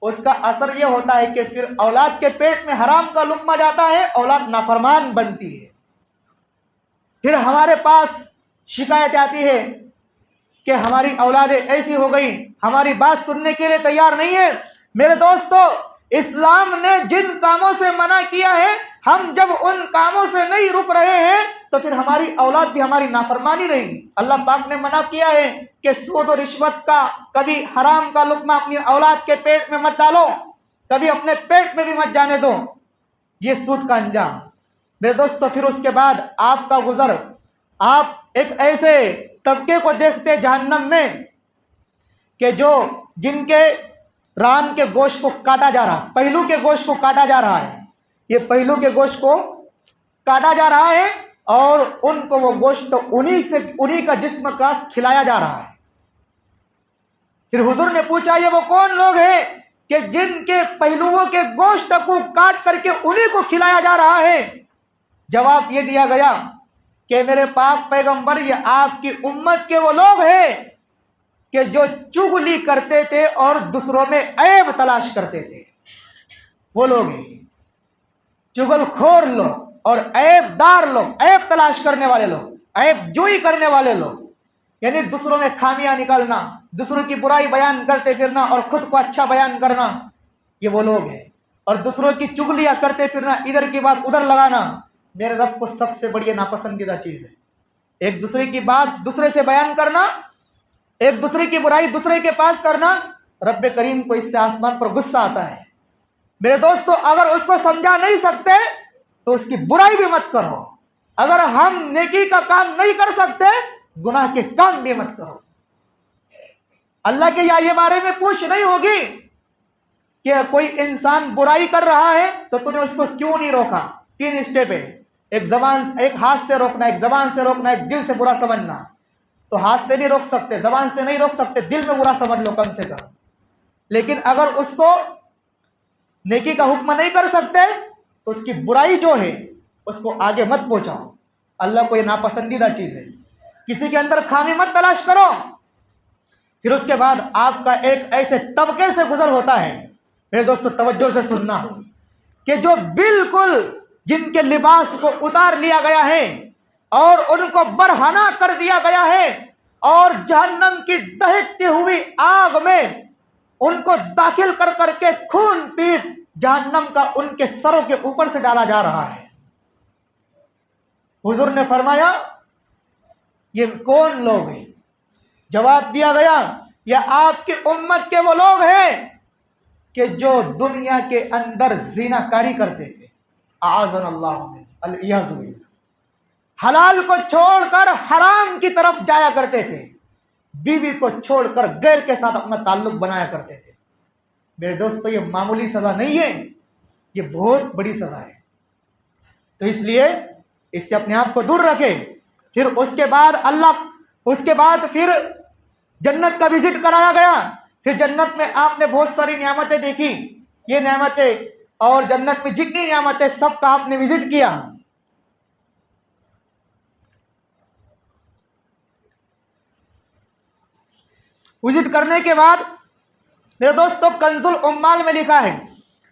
उसका असर यह होता है कि फिर औलाद के पेट में हराम का लुक़्मा जाता है, औलाद नाफरमान बनती है। फिर हमारे पास शिकायत आती है कि हमारी औलादें ऐसी हो गई, हमारी बात सुनने के लिए तैयार नहीं है। मेरे दोस्तों, इस्लाम ने जिन कामों से मना किया है, हम जब उन कामों से नहीं रुक रहे हैं तो फिर हमारी औलाद भी हमारी नाफरमानी रहेगी। अल्लाह पाक ने मना किया है कि सूद और रिश्वत का, कभी हराम का लुक़्मा अपनी औलाद के पेट में मत डालो, कभी अपने पेट में भी मत जाने दो। ये सूद का अंजाम। मेरे दोस्तों, फिर उसके बाद आपका गुजर, आप एक ऐसे तबके को देखते जहन्नम में कि जो जिनके रान के गोश्त को काटा जा रहा, पहलू के गोश्त को काटा जा रहा है। ये पहलू के गोश्त को काटा जा रहा है और उनको वो गोश्त उन्हीं का जिस्म का खिलाया जा रहा है। फिर हुजूर ने पूछा ये वो कौन लोग हैं कि जिनके पहलुओं के गोश्त को काट करके उन्हीं को खिलाया जा रहा है? जवाब ये दिया गया कि मेरे पाक पैगंबर, ये आपकी उम्मत के वो लोग हैं कि जो चुगली करते थे और दूसरों में ऐब तलाश करते थे। वो लोग हैं चुगलखोर लोग और ऐबदार लोग, ऐब तलाश करने वाले लोग, ऐब जोई करने वाले लोग, यानी दूसरों में खामियां निकालना, दूसरों की बुराई बयान करते फिरना और खुद को अच्छा बयान करना, ये वो लोग हैं। और दूसरों की चुगलियां करते फिरना, इधर की बात उधर लगाना, मेरे रब को सबसे बड़ी नापसंदीदा चीज है। एक दूसरे की बात दूसरे से बयान करना, एक दूसरे की बुराई दूसरे के पास करना, रब करीम को इससे आसमान पर गुस्सा आता है। मेरे दोस्तों, अगर उसको समझा नहीं सकते तो उसकी बुराई भी मत करो। अगर हम नेकी का काम नहीं कर सकते, गुनाह के काम भी मत करो। अल्लाह के ये बारे में पूछ नहीं होगी कि कोई इंसान बुराई कर रहा है तो तूने उसको क्यों नहीं रोका। 3 स्टेप है, एक जबान, एक हाथ से रोकना, एक जबान से रोकना, एक दिल से बुरा समझना। तो हाथ से नहीं रोक सकते, जबान से नहीं रोक सकते, दिल में बुरा समझ लो कम से कम। लेकिन अगर उसको नेकी का हुक्म नहीं कर सकते तो उसकी बुराई जो है उसको आगे मत पहुंचाओ। अल्लाह को ये नापसंदीदा चीज है। किसी के अंदर खामी मत तलाश करो। फिर उसके बाद आपका एक ऐसे तबके से गुजर होता है, मेरे दोस्तों तवज्जो से सुनना, कि जो बिल्कुल जिनके लिबास को उतार लिया गया है और उनको बरहना कर दिया गया है और जहन्नम की दहकती हुई आग में उनको दाखिल कर करके खून पीट जहन्नम का उनके सरों के ऊपर से डाला जा रहा है। हुजूर ने फरमाया, ये कौन लोग हैं? जवाब दिया गया, ये आपकी उम्मत के वो लोग हैं कि जो दुनिया के अंदर ज़िनाकारी करते थे, आज़न अल्लाह, हलाल को छोड़कर हराम की तरफ जाया करते थे, बीवी को छोड़कर गैर के साथ अपना ताल्लुक बनाया करते थे। मेरे दोस्तों, ये मामूली सजा नहीं है, ये बहुत बड़ी सजा है। तो इसलिए इससे अपने आप को दूर रखें। फिर उसके बाद फिर जन्नत का विजिट कराया गया। फिर जन्नत में आपने बहुत सारी नियामतें देखी। ये नियामतें और जन्नत में जितनी नियामतें सबका आपने विजिट किया। विजिट करने के बाद मेरे दोस्तों, कंजुल उम्माल में लिखा है,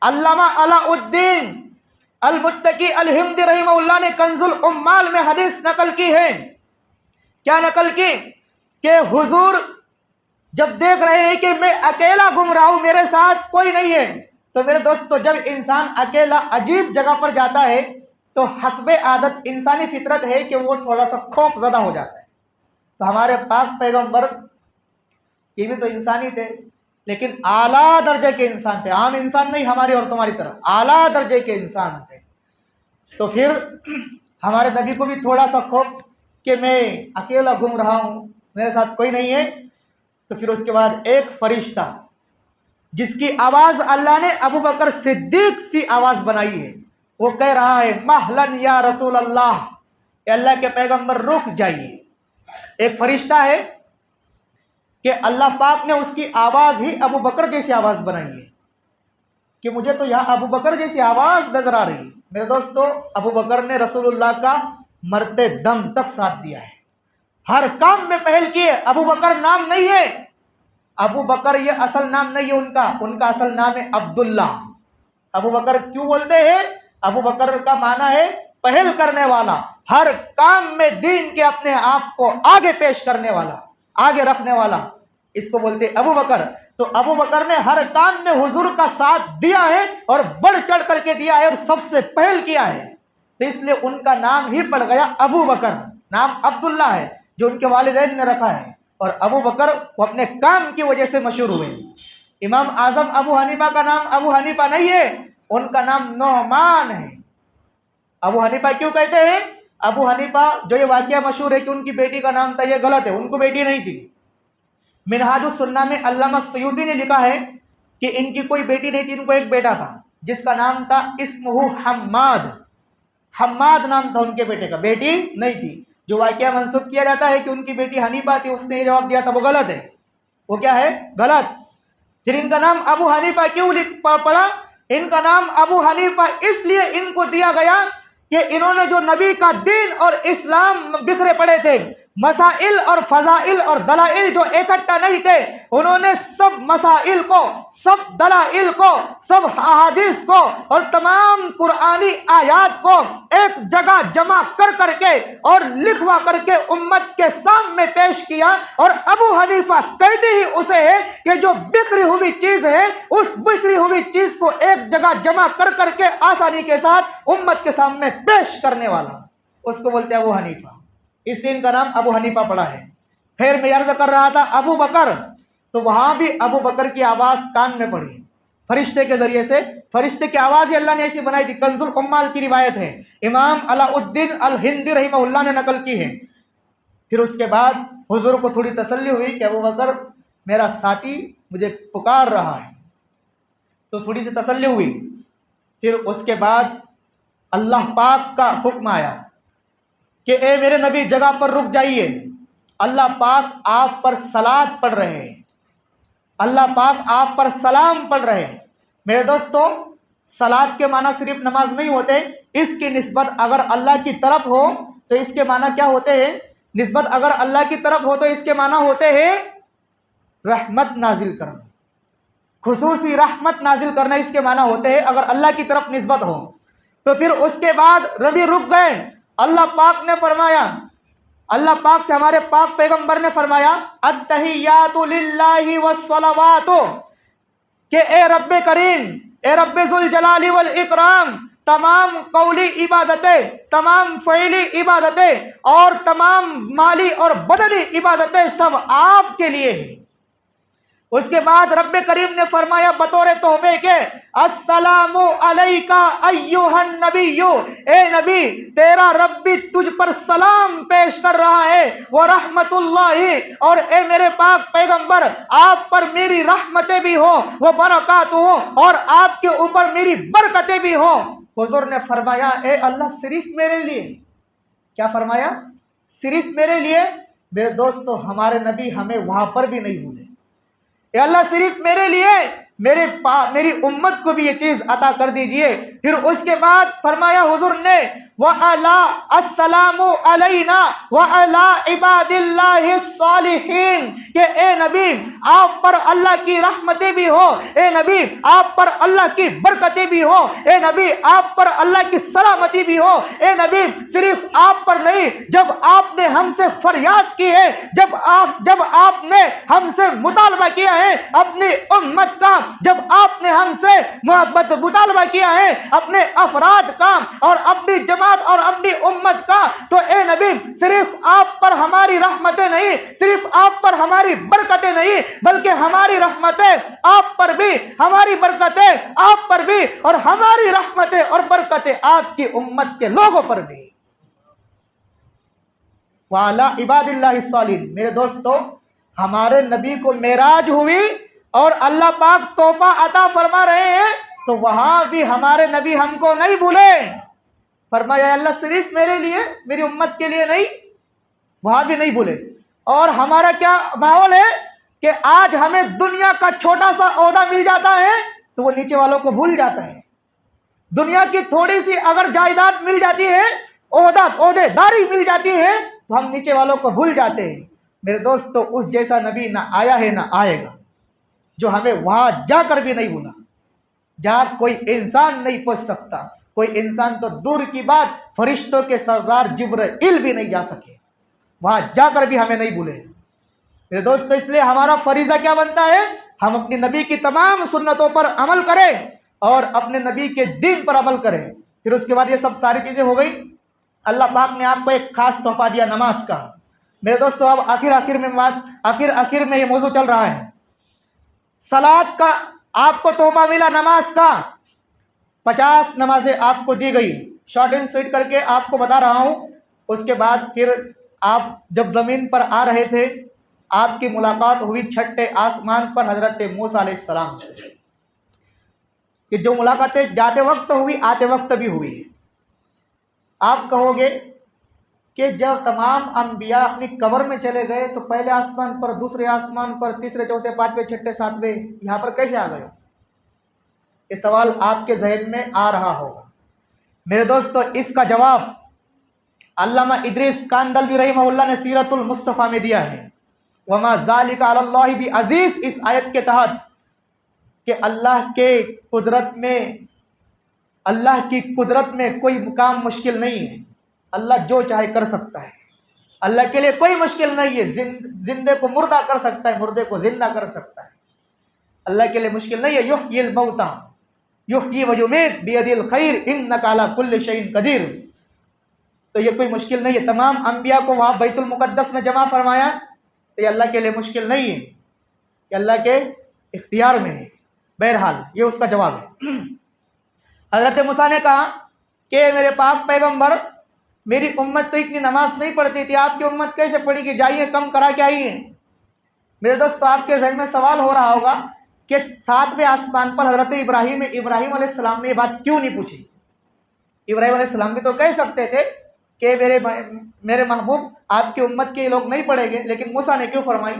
अल्लामा अलाउद्दीन अल मुत्तकी अल हिंदी रहमहुल्लाह ने कंजुल उम्माल में हदीस नकल की है। क्या नकल की? कि हुजूर जब देख रहे हैं कि मैं अकेला घूम रहा हूं, मेरे साथ कोई नहीं है, तो मेरे दोस्तों जब इंसान अकेला अजीब जगह पर जाता है तो हस्बे आदत इंसानी फितरत है कि वो थोड़ा सा खौफ ज़्यादा हो जाता है। तो हमारे पाक पैगंबर ये भी तो इंसानी थे, लेकिन आला दर्जे के इंसान थे, आम इंसान नहीं हमारी और तुम्हारी तरह, आला दर्जे के इंसान थे। तो फिर हमारे नबी को भी थोड़ा सा खौफ कि मैं अकेला घूम रहा हूं, मेरे साथ कोई नहीं है। तो फिर उसके बाद एक फरिश्ता जिसकी आवाज अल्लाह ने अबू बकर सिद्दीक सी आवाज बनाई है, वो कह रहा है, महलन या रसूल अल्लाह, अल्लाह के पैगंबर रुक जाइए। एक फरिश्ता है कि अल्लाह पाक ने उसकी आवाज ही अबू बकर जैसी आवाज बनाई है कि मुझे तो यहां अबू बकर जैसी आवाज नजर आ रही है। मेरे दोस्तों, अबू बकर ने रसूलुल्लाह का मरते दम तक साथ दिया है, हर काम में पहल की है। अबू बकर नाम नहीं है, अबू बकर ये असल नाम नहीं है उनका असल नाम है अब्दुल्ला। अबू बकर क्यों बोलते हैं? अबू बकर का माना है पहल करने वाला, हर काम में दीन के अपने आप को आगे पेश करने वाला, आगे रखने वाला, इसको बोलते हैं अबू बकर। तो अबू बकर ने हर काम में हुजूर का साथ दिया है और बढ़ चढ़ करके दिया है और सबसे पहल किया है, तो इसलिए उनका नाम ही पड़ गया अबू बकर। नाम अब्दुल्ला है जो उनके वालिदैन ने रखा है, और अबू बकर वो अपने काम की वजह से मशहूर हुए। इमाम आजम अबू हनीफा का नाम अबू हनीफा नहीं है, उनका नाम नोमान है। अबू हनीफा क्यों कहते हैं? अबू हनीफा जो ये वाकया मशहूर है कि उनकी बेटी का नाम था, ये गलत है, उनको बेटी नहीं थी। मिनहाजुस सुन्ना में अल्लामा सयूदी ने लिखा है कि इनकी कोई बेटी नहीं थी, इनको एक बेटा था जिसका नाम था इस्मुहु हम्माद। हम्माद नाम था उनके बेटे का, बेटी नहीं थी। जो वाकया मंसूब किया जाता है कि उनकी बेटी हनीफा थी, उसने ये जवाब दिया था, वो गलत है। वो क्या है? गलत। फिर इनका नाम अबू हनीफा क्यों पड़ा? इनका नाम अबू हनीफा इसलिए इनको दिया गया कि इन्होंने जो नबी का दीन और इस्लाम बिखरे पड़े थे, मसाइल और फजाइल और दलाइल जो इकट्ठा नहीं थे, उन्होंने सब मसाइल को, सब दलाइल को, सब अहादीस को और तमाम कुरानी आयात को एक जगह जमा कर करके और लिखवा करके उम्मत के सामने पेश किया। और अबू हनीफा कहते ही उसे है कि जो बिखरी हुई चीज है, उस बिखरी हुई चीज को एक जगह जमा कर करके आसानी के साथ उम्मत के सामने पेश करने वाला, उसको बोलते हैं अबू हनीफा। इसलिए इनका नाम अबू हनीफा पड़ा है। फिर मैं अर्ज कर रहा था अबू बकर, तो वहां भी अबू बकर की आवाज कान में पड़ी फरिश्ते के जरिए से। फरिश्ते की आवाज ही अल्लाह ने ऐसी बनाई थी। कंजुल उम्माल की रिवायत है, इमाम अलाउद्दीन अल हिंदी रहमहुल्लाह ने नकल की है। फिर उसके बाद हुजूर को थोड़ी तसल्ली हुई कि अबू बकर मेरा साथी मुझे पुकार रहा है, तो थोड़ी सी तसल्ली हुई। फिर उसके बाद अल्लाह पाक का हुक्म आया कि ए मेरे नबी जगह पर रुक जाइए, अल्लाह पाक आप पर सलात पढ़ रहे हैं, अल्लाह पाक आप पर सलाम पढ़ रहे हैं। मेरे दोस्तों, सलात के माना सिर्फ नमाज नहीं होते, इसकी निस्बत अगर अल्लाह की तरफ हो तो इसके माना क्या होते हैं? निस्बत अगर अल्लाह की तरफ हो तो इसके माना होते हैं रहमत नाजिल करना, खुसूसी रहमत नाजिल करना, इसके माना होते हैं अगर अल्लाह की तरफ निस्बत हो। तो फिर उसके बाद रबी रुक गए। अल्लाह पाक ने फरमाया, अल्लाह पाक से हमारे पाक पैगंबर ने फरमाया अत्तहियातु लिल्लाहि वस्सलावातु, कि ए रब्बे करीम, ए रब्बे जुल जलाली वल इकराम, तमाम कौली इबादतें, तमाम फ़ईली इबादतें और तमाम माली और बदनी इबादतें सब आपके लिए हैं। उसके बाद रब्बे करीम ने फरमाया बतौर तोहफे के अस्सलामु अलैका अय्युहन नबिय्यु, ए नबी तेरा रब भी तुझ पर सलाम पेश कर रहा है, वो रहमतुल्लाहि, और ए मेरे पाक पैगंबर आप पर मेरी रहमतें भी हो, वो बरकातुहु, और आपके ऊपर मेरी बरकतें भी हो। हुजूर ने फरमाया ए अल्लाह सिर्फ मेरे लिए, क्या फरमाया? सिर्फ मेरे लिए। मेरे दोस्तों, हमारे नबी हमें वहां पर भी नहीं भूले। अल्लाह सिर्फ मेरे लिए, मेरी उम्मत को भी ये चीज अता कर दीजिए। फिर उसके बाद फरमाया हुजूर ने व अला अस्सलामु अलैना व अला इबादिल्लाहि सालिहीन, के ए नबी आप पर अल्लाह की रहमतें भी हो, ए नबी आप पर अल्लाह की बरकतें भी हो, ए नबी आप पर अल्लाह की सलामती भी हो। ए नबी सिर्फ आप पर नहीं, जब आपने हमसे फरियाद की है, जब आपने हमसे मुतालबा किया है अपनी उम्मत का, जब आपने हमसे मुतालबा किया है अपने अफराद का और अपनी जमात और अपनी उम्मत का, तो ए नबी सिर्फ आप पर हमारी रहमतें नहीं, सिर्फ आप पर हमारी बरकतें नहीं, बल्कि हमारी रहमतें आप पर भी, हमारी बरकतें आप पर भी, और हमारी रहमतें और बरकतें आपकी उम्मत के लोगों पर भी। वाला इबादिल्लाहि सालिहीन। मेरे दोस्तों, हमारे नबी को मेराज हुई और अल्लाह पाक तोहफा अता फरमा रहे हैं, तो वहां भी हमारे नबी हमको नहीं भूले। फरमाया अल्लाह सिर्फ मेरे लिए, मेरी उम्मत के लिए नहीं, वहां भी नहीं भूले। और हमारा क्या माहौल है कि आज हमें दुनिया का छोटा सा ओहदा मिल जाता है तो वो नीचे वालों को भूल जाता है। दुनिया की थोड़ी सी अगर जायदाद मिल जाती है, ओहदेदारी मिल जाती है, तो हम नीचे वालों को भूल जाते हैं। मेरे दोस्तों, उस जैसा नबी ना आया है ना आएगा, जो हमें वहां जाकर भी नहीं भूला, जहां कोई इंसान नहीं पहुंच सकता। कोई इंसान तो दूर की बात, फरिश्तों के सरदार जिब्राइल भी नहीं जा सके, वहां जाकर भी हमें नहीं भूले। मेरे दोस्तों, इसलिए हमारा फरीजा क्या बनता है? हम अपने नबी की तमाम सुन्नतों पर अमल करें और अपने नबी के दीन पर अमल करें। फिर उसके बाद ये सब सारी चीजें हो गई। अल्लाह पाक ने आपको एक खास तोहफा दिया नमाज का। मेरे दोस्तों, अब आखिर में ये मौजू चल रहा है। सलात का आपको तोहफा मिला, नमाज का 50 नमाजें आपको दी गई। शॉर्ट एंड स्वीट करके आपको बता रहा हूं। उसके बाद फिर आप जब जमीन पर आ रहे थे, आपकी मुलाकात हुई छठे आसमान पर हजरत मूसा अलैहिस्सलाम से। कि जो मुलाकातें जाते वक्त हुई, आते वक्त भी हुई। आप कहोगे कि जब तमाम अंबिया अपनी कब्र में चले गए तो पहले आसमान पर, दूसरे आसमान पर, तीसरे, चौथे, पांचवें, छठे, सातवें यहाँ पर कैसे आ गए? ये सवाल आपके जहन में आ रहा होगा। मेरे दोस्तों, इसका जवाब अल्लामा इदरीस कांदलवी रहमहुल्लाह ने सीरतुल मुस्तफ़ा में दिया है। वमा ज़ालिका अलल्लाहि बि अज़ीज़, इस आयत के तहत कि अल्लाह की कुदरत में कोई मुकाम मुश्किल नहीं है। अल्लाह जो चाहे कर सकता है। अल्लाह के लिए कोई मुश्किल नहीं है। जिंदे को मुर्दा कर सकता है, मुर्दे को जिंदा कर सकता है। अल्लाह के लिए मुश्किल नहीं है। युह्यिल मौता युह्यी व युमीत बियदिल खैर इन्नका अला कुल्लि शैइन कदीर। तो ये कोई मुश्किल नहीं है। तमाम अंबिया को वहाँ बैतुल मुक़द्दस में जमा फरमाया, तो ये अल्लाह के लिए मुश्किल नहीं है, ये अल्लाह के इख्तियार में है। बहरहाल ये उसका जवाब है। हज़रत मूसा ने कहा कि मेरे पाक पैगंबर, मेरी उम्मत तो इतनी नमाज नहीं पढ़ती थी, आपकी उम्मत कैसे पढ़ेगी? जाइए कम करा के आइए। मेरे दोस्तों, आपके जहन में सवाल हो रहा होगा कि 7वें आसमान पर हज़रत इब्राहीम अलैहिस्सलाम ने ये बात क्यों नहीं पूछी? इब्राहीम अलैहिस्सलाम भी तो कह सकते थे कि मेरे महबूब, आपकी उम्मत के लोग नहीं पढ़ेंगे, लेकिन मूसा ने क्यों फरमाई?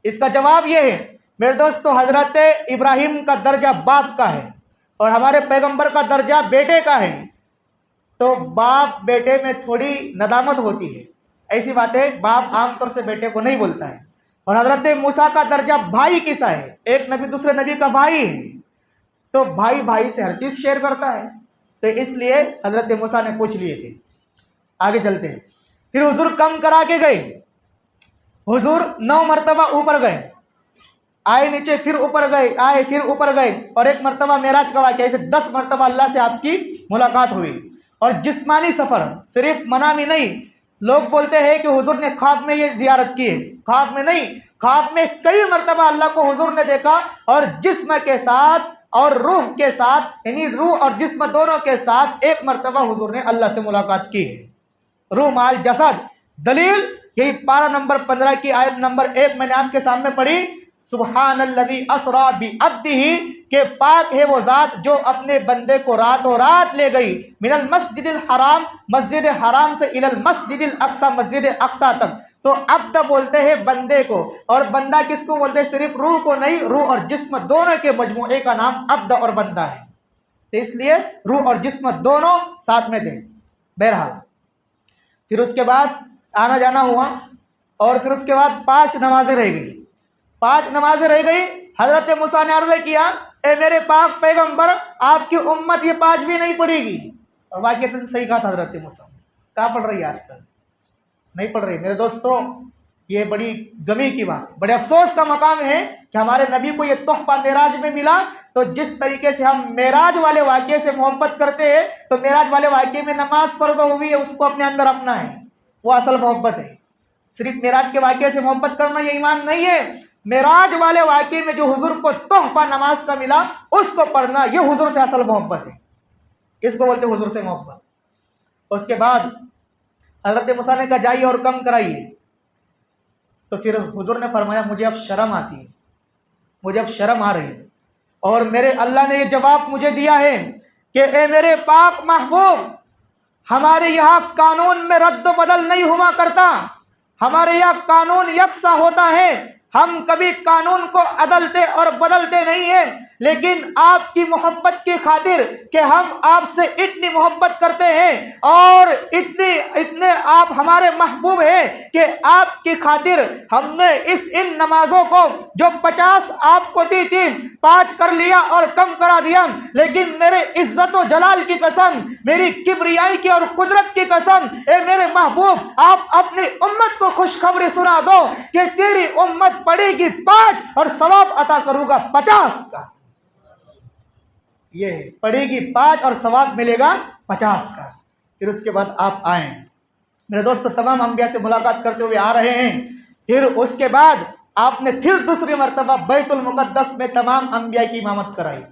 इसका जवाब ये है मेरे दोस्तों, हज़रत इब्राहीम का दर्जा बाप का है और हमारे पैगंबर का दर्जा बेटे का है। तो बाप बेटे में थोड़ी नदामत होती है, ऐसी बातें बाप आमतौर से बेटे को नहीं बोलता है। और हज़रत मूसा का दर्जा भाई किसा है, एक नबी दूसरे नबी का भाई है, तो भाई भाई से हर चीज़ शेयर करता है। तो इसलिए हज़रत मूसा ने पूछ लिए थे। आगे चलते हैं। फिर हुजूर कम करा के गए। हुजूर 9 मरतबा ऊपर गए, आए नीचे, फिर ऊपर गए, आए फिर ऊपर गए, और एक मरतबा मेराज का वाक़या, ऐसे 10 मरतबा अल्लाह से आपकी मुलाकात हुई। और जिस्मानी सफ़र, सिर्फ मनामी नहीं। लोग बोलते हैं कि हुजूर ने ख्वाब में ये जियारत की है, ख्वाब में नहीं, ख्वाब में कई मरतबा अल्लाह को हुजूर ने देखा, और जिस्म के साथ और रूह के साथ, यानी रूह और जिस्म दोनों के साथ एक मरतबा हुजूर ने अल्लाह से मुलाकात की है। रूह माल जसद, दलील यही पारा नंबर 15 की आयत नंबर 1 मैंने आपके सामने पढ़ी। सुब्हानल्लज़ी अस्रा बि अब्दिही, के पाक है वो ज़ात जो अपने बंदे को रातों रात ले गई, मिनल मस्जिदिल हराम, मस्जिद हराम से, इलल मस्जिदिल अक्सा, मस्जिद अक्सा तक। तो अब्द बोलते हैं बंदे को, और बंदा किसको बोलते हैं? सिर्फ रूह को नहीं, रूह और जिस्म दोनों के मजमूए का नाम अब्द और बंदा है। तो इसलिए रूह और जिस्म दोनों साथ में थे। बहरहाल फिर उसके बाद आना जाना हुआ, और फिर उसके बाद 5 नमाजें रह गई। 5 नमाजें रह गई। हज़रत मूसा ने अर्ज़ किया, ए मेरे पाक पैगंबर, आपकी उम्मत ये 5 भी नहीं पढ़ेगी। और वाक़ई तो सही कहा था हज़रत मूसा। कहाँ पढ़ रही है आजकल? नहीं पढ़ रही। मेरे दोस्तों, ये बड़ी गमी की बात है, बड़े अफसोस का मकाम है कि हमारे नबी को ये तोहफा मेराज में मिला। तो जिस तरीके से हम मेराज वाले वाक़े से मोहब्बत करते हैं, तो मेराज वाले वाक़े में नमाज फ़र्ज़ हुई है, उसको अपने अंदर अपना है, वो असल मोहब्बत है। सिर्फ मेराज के वाक़े से मोहब्बत करना ये ईमान नहीं है। मेराज वाले वाक़े में जो हुजूर को तोहफा नमाज का मिला, उसको पढ़ना, ये हुजूर से असल मोहब्बत है। इसको बोलते हुजूर से मोहब्बत। उसके बाद हज़रत मूसा ने कहा जाइए और कम कराइए। तो फिर हुजूर ने फरमाया, मुझे अब शर्म आती है, मुझे अब शर्म आ रही है, और मेरे अल्लाह ने ये जवाब मुझे दिया है कि ए मेरे पाक महबूब, हमारे यहाँ कानून में रद्द बदल नहीं हुआ करता, हमारे यहाँ कानून यकसा होता है। हम कभी कानून को अदलते और बदलते नहीं हैं, लेकिन आपकी मोहब्बत की खातिर कि हम आपसे इतनी मोहब्बत करते हैं और इतने आप हमारे महबूब हैं कि आपकी खातिर हमने इन नमाजों को जो 50 आपको दी थी 5 कर लिया और कम करा दिया। लेकिन मेरे इज्जत व जलाल की कसम, मेरी किबरियाई की और कुदरत की कसम, ए मेरे महबूब, आप अपनी उम्मत को खुशखबरी सुना दो कि तेरी उम्मत पढ़ेगी 5 और सवाब अता करूंगा 50 का। ये पढ़ेगी 5 और सवाब मिलेगा 50 का। फिर उसके बाद आप आए। मेरे दोस्तों, तमाम अंबिया से मुलाकात करते हुए आ रहे हैं। फिर उसके बाद आपने फिर दूसरी मरतबा बैतुल मुक़द्दस में तमाम अंबिया की इमामत कराई।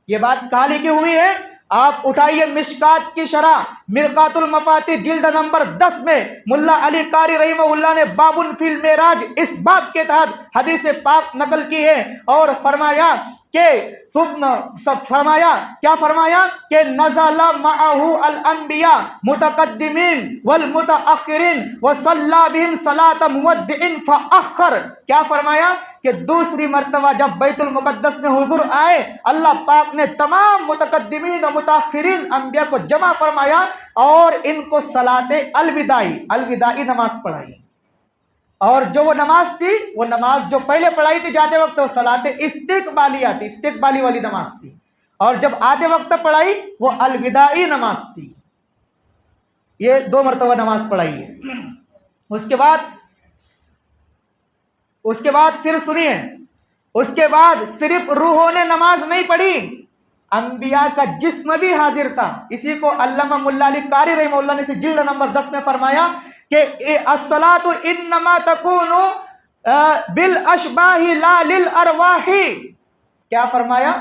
ये बात कहाँ लिखी हुई है? आप उठाइए मिशकात की शरह मिरकातुल मफाती जिल्द नंबर 10 में मुल्ला अली कारी रहीमहुल्लाह ने बाबुन फिल मेराज इस बाब के तहत हदीस पाक नकल की है और फरमाया कि सब फरमाया, क्या फरमाया कि नज़ला मअहू अल अंबिया मुतक़द्दिमीन वल मुतअख़िरीन व सल्ला बिहिम सलात मुवद्दिइन फ़अख़र। क्या फरमाया कि दूसरी मर्तबा जब बैतुल मुक़द्दस में हुजूर आए, अल्लाह पाक ने तमाम मुतक़द्दिमीन और मुतअख़िरीन अंबिया को जमा फरमाया और इनको सलाते अलविदाई नमाज पढ़ाई। और जो वो नमाज थी, वो नमाज जो पहले पढ़ाई थी जाते वक्त, वो सलाते इस्तिक़बाली वाली नमाज थी, और जब आते वक्त पढ़ाई वो अलविदाई नमाज थी। ये 2 मरतबा नमाज पढ़ाई है। उसके बाद फिर सुनिए, उसके बाद सिर्फ रूहों ने नमाज नहीं पढ़ी, अंबिया का जिस्म भी हाजिर था। इसी को अल्लामा मुल्ला अली कारी रहमतुल्लाह ने इसी जिल्द नंबर 10 में फरमाया कि अस्सलातु इन्नमा तकूनु बिल अशबाही ला लिल अरवाही। क्या फरमाया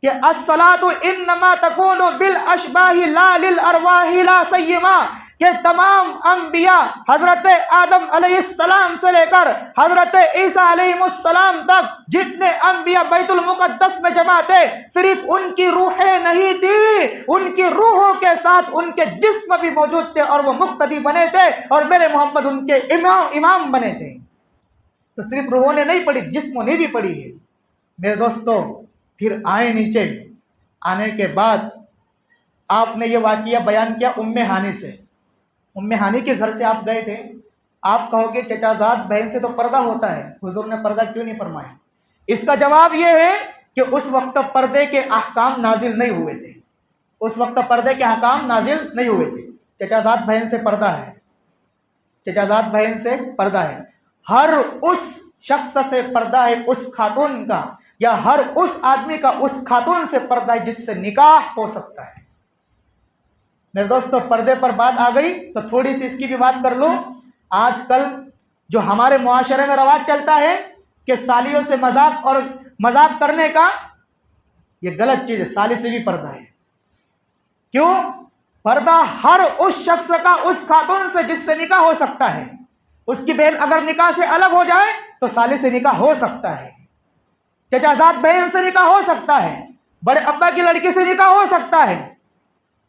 कि अस्सलातु इन्नमा तकूनु बिल अशबाही ला लिल अरवाही ला सय्यमा, कि तमाम अंबिया हजरत आदम अलैहिस्सलाम से लेकर हजरत ईसा अलैहिस्सलाम तक जितने अंबिया बैतुल मुक़द्दस में जमा थे, सिर्फ उनकी रूहें नहीं थी, उनकी रूहों के साथ उनके जिस्म भी मौजूद थे और वो मुक्तदी बने थे और मेरे मोहम्मद उनके इमाम बने थे। तो सिर्फ रूहों ने नहीं पढ़ी, जिस्मों ने भी पढ़ी है। मेरे दोस्तों, फिर आए नीचे, आने के बाद आपने ये वाक़िया बयान किया उम्मे हानी से। उम्मे हानी के घर से आप गए थे। आप कहोगे चचाजाद बहन से तो पर्दा होता है, हुजूर ने पर्दा क्यों नहीं फरमाया? इसका जवाब यह है कि उस वक्त पर्दे के अहकाम नाजिल नहीं हुए थे। उस वक्त पर्दे के अहकाम नाजिल नहीं हुए थे। चचाजाद बहन से पर्दा है, चचाजाद बहन से पर्दा है। हर उस शख्स से पर्दा है उस खातून का, या हर उस आदमी का उस खातून से पर्दा है जिससे निकाह हो सकता है। मेरे दोस्तों, पर्दे पर बात आ गई तो थोड़ी सी इसकी भी बात कर लो। आजकल जो हमारे मुआशरे में रवाज चलता है कि सालियों से मजाक करने का, ये गलत चीज़ है। साली से भी पर्दा है। क्यों? पर्दा हर उस शख्स का उस खातून से जिससे निकाह हो सकता है। उसकी बहन अगर निकाह से अलग हो जाए तो साली से निकाह हो सकता है, चचाजाद बहन से निकाह हो सकता है, बड़े अब्बा की लड़की से निकाह हो सकता है,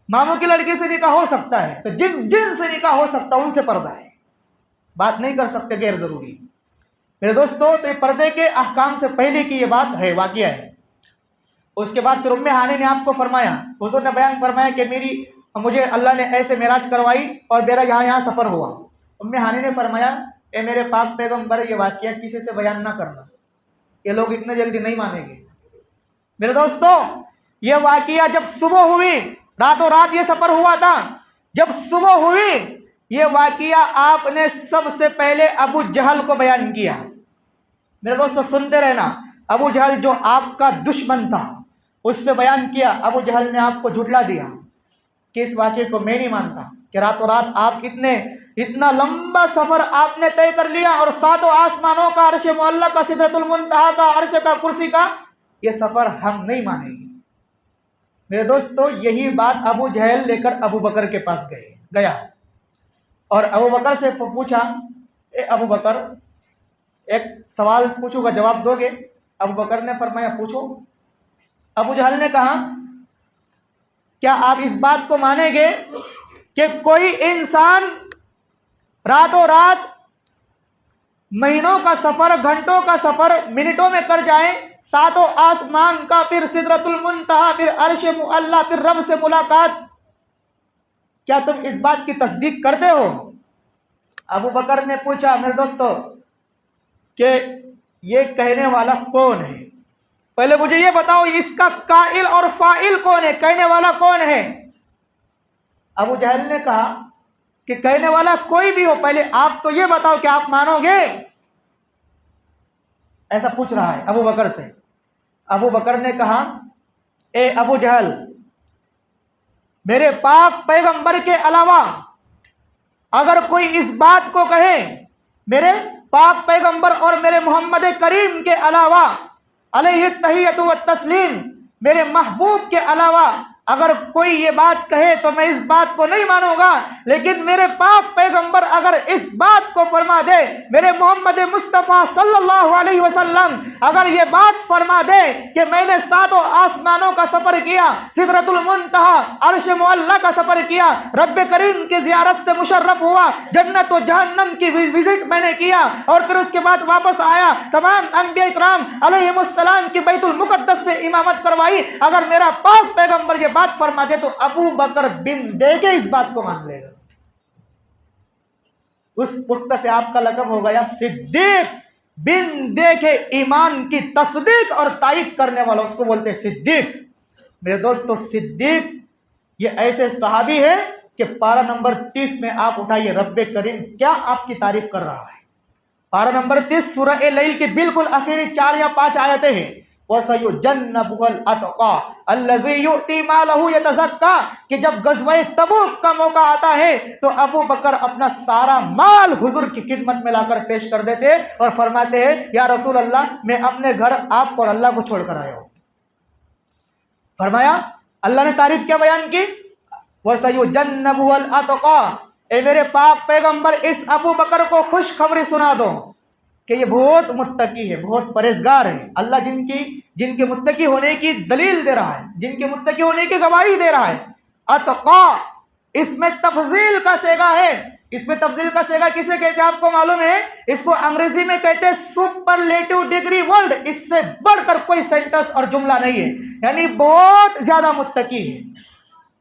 मामू की लड़की से निकाह हो सकता है। तो जिन से निकाह हो सकता है उनसे पर्दा है। बात नहीं कर सकते गैर जरूरी। मेरे दोस्तों, तो ये पर्दे के अहकाम से पहले की ये बात है, वाक़िया है। उसके बाद फिर उम्मे हानी ने आपको फरमाया, हुजूर ने बयान फरमाया कि मुझे अल्लाह ने ऐसे मेराज करवाई और मेरा यहाँ सफ़र हुआ। उम्मे हानी ने फरमाया, ए मेरे पाक पैगम्बर, ये वाक़िया किसी से बयान ना करना, ये लोग इतने जल्दी नहीं मानेंगे। मेरे दोस्तों, ये वाक़िया जब सुबह हुई, रातों रात ये सफ़र हुआ था, जब सुबह हुई ये वाक़िया आपने सबसे पहले अबू जहल को बयान किया। मेरे दोस्तों, सुनते रहना। अबू जहल जो आपका दुश्मन था उससे बयान किया। अबू जहल ने आपको झुठला दिया कि इस वाक़े को मैं नहीं मानता कि रातों रात आप इतना लंबा सफ़र आपने तय कर लिया और 7 आसमानों का, अर्श मुअल्ला का, सिदरतुल मुंतहा का, अर्श का, कुर्सी का, ये सफ़र हम नहीं मानेंगे। मेरे दोस्तों, यही बात अबू जहल लेकर अबू बकर के पास गया और अबू बकर से पूछा, ए अबू बकर, एक सवाल पूछूंगा, जवाब दोगे? अबू बकर ने फरमाया, पूछो। अबू जहल ने कहा, क्या आप इस बात को मानेंगे कि कोई इंसान रातों रात महीनों का सफ़र, घंटों का सफ़र मिनटों में कर जाए, 7 आसमान का, फिर सिदरतुल मुंतहा, फिर अर्श मुअल्ला, फिर रब से मुलाकात, क्या तुम इस बात की तस्दीक करते हो? अबू बकर ने पूछा, मेरे दोस्तों, कि ये कहने वाला कौन है? पहले मुझे ये बताओ, इसका काइल और फाइल कौन है? कहने वाला कौन है? अबू जहल ने कहा कि कहने वाला कोई भी हो, पहले आप तो ये बताओ कि आप मानोगे। ऐसा पूछ रहा है अबू बकर से। अबू बकर ने कहा, ए अबू जहल, मेरे पाक पैगंबर के अलावा अगर कोई इस बात को कहे, मेरे पाक पैगंबर और मेरे मोहम्मद करीम के अलावा, अलैहि तहियतु व तस्लीम, मेरे महबूब के अलावा अगर कोई ये बात कहे तो मैं इस बात को नहीं मानूंगा, लेकिन मेरे पाक पैगंबर अगर इस बात को फरमा दे, मेरे मोहम्मद मुस्तफ़ा सल्लल्लाहु अलैहि वसल्लम अगर ये बात फरमा दे कि मैंने 7 आसमानों का सफ़र किया, सिदरतुल मुंतहा, अर्श मुअल्ला का सफ़र किया, रब्बे करीम की ज़ियारत से मुशर्रफ हुआ, जन्नत और जहन्नम की विजिट मैंने किया, और फिर उसके बाद वापस आया, तमाम अंबिया इकराम अलैहिमुस्सलाम की बैतुल मुक़द्दस में इमामत करवाई, अगर मेरा पाक पैगंबर ये बात फरमा दे तो अबू बकर बिन देके इस बात को मान लेगा। उस वक्त से आपका लक़ब हो गया सिद्दीक। बिन देखे ईमान की तस्दीक और तायीद करने वाला, उसको बोलते हैं सिद्दीक। मेरे दोस्तों, सिद्दीक ये ऐसे सहाबी है कि पारा नंबर 30 में आप उठाइए, रब्बे करीम क्या आपकी तारीफ कर रहा है। पारा नंबर 30 सूरह लैल की बिल्कुल आखिरी 4 या 5 आयतें हैं। वसयुजन्नबुहुल अतक़ा अल्लज़ी युअती मालहु यतज़क्का, कि जब गज़वे तबूक का मौका आता है तो अबू बकर अपना सारा माल हुजूर की खिदमत में लाकर पेश कर देते और फरमाते हैं, या रसूल अल्लाह, मैं अपने घर आपको और अल्लाह को छोड़कर आया हूँ। फरमाया, अल्लाह ने तारीफ क्या बयान की, वसयुजन्नबुहुल अतक़ा, ए मेरे पाक पैगंबर इस अबू बकर को खुशखबरी सुना दो कि ये बहुत मुत्तकी है, बहुत परहेजगार है। अल्लाह जिनके मुत्तकी होने की दलील दे रहा है, जिनके मुत्तकी होने की गवाही दे रहा है। अतक़ा, इसमें तफजील का सेगा है। इसमें तफजील का सेगा किसे कहते हैं आपको मालूम है? इसको अंग्रेजी में कहते हैं सुपरलेटिव डिग्री वर्ड। इससे बढ़कर कोई सेंटेंस और जुमला नहीं है, यानी बहुत ज्यादा मुत्तकी है।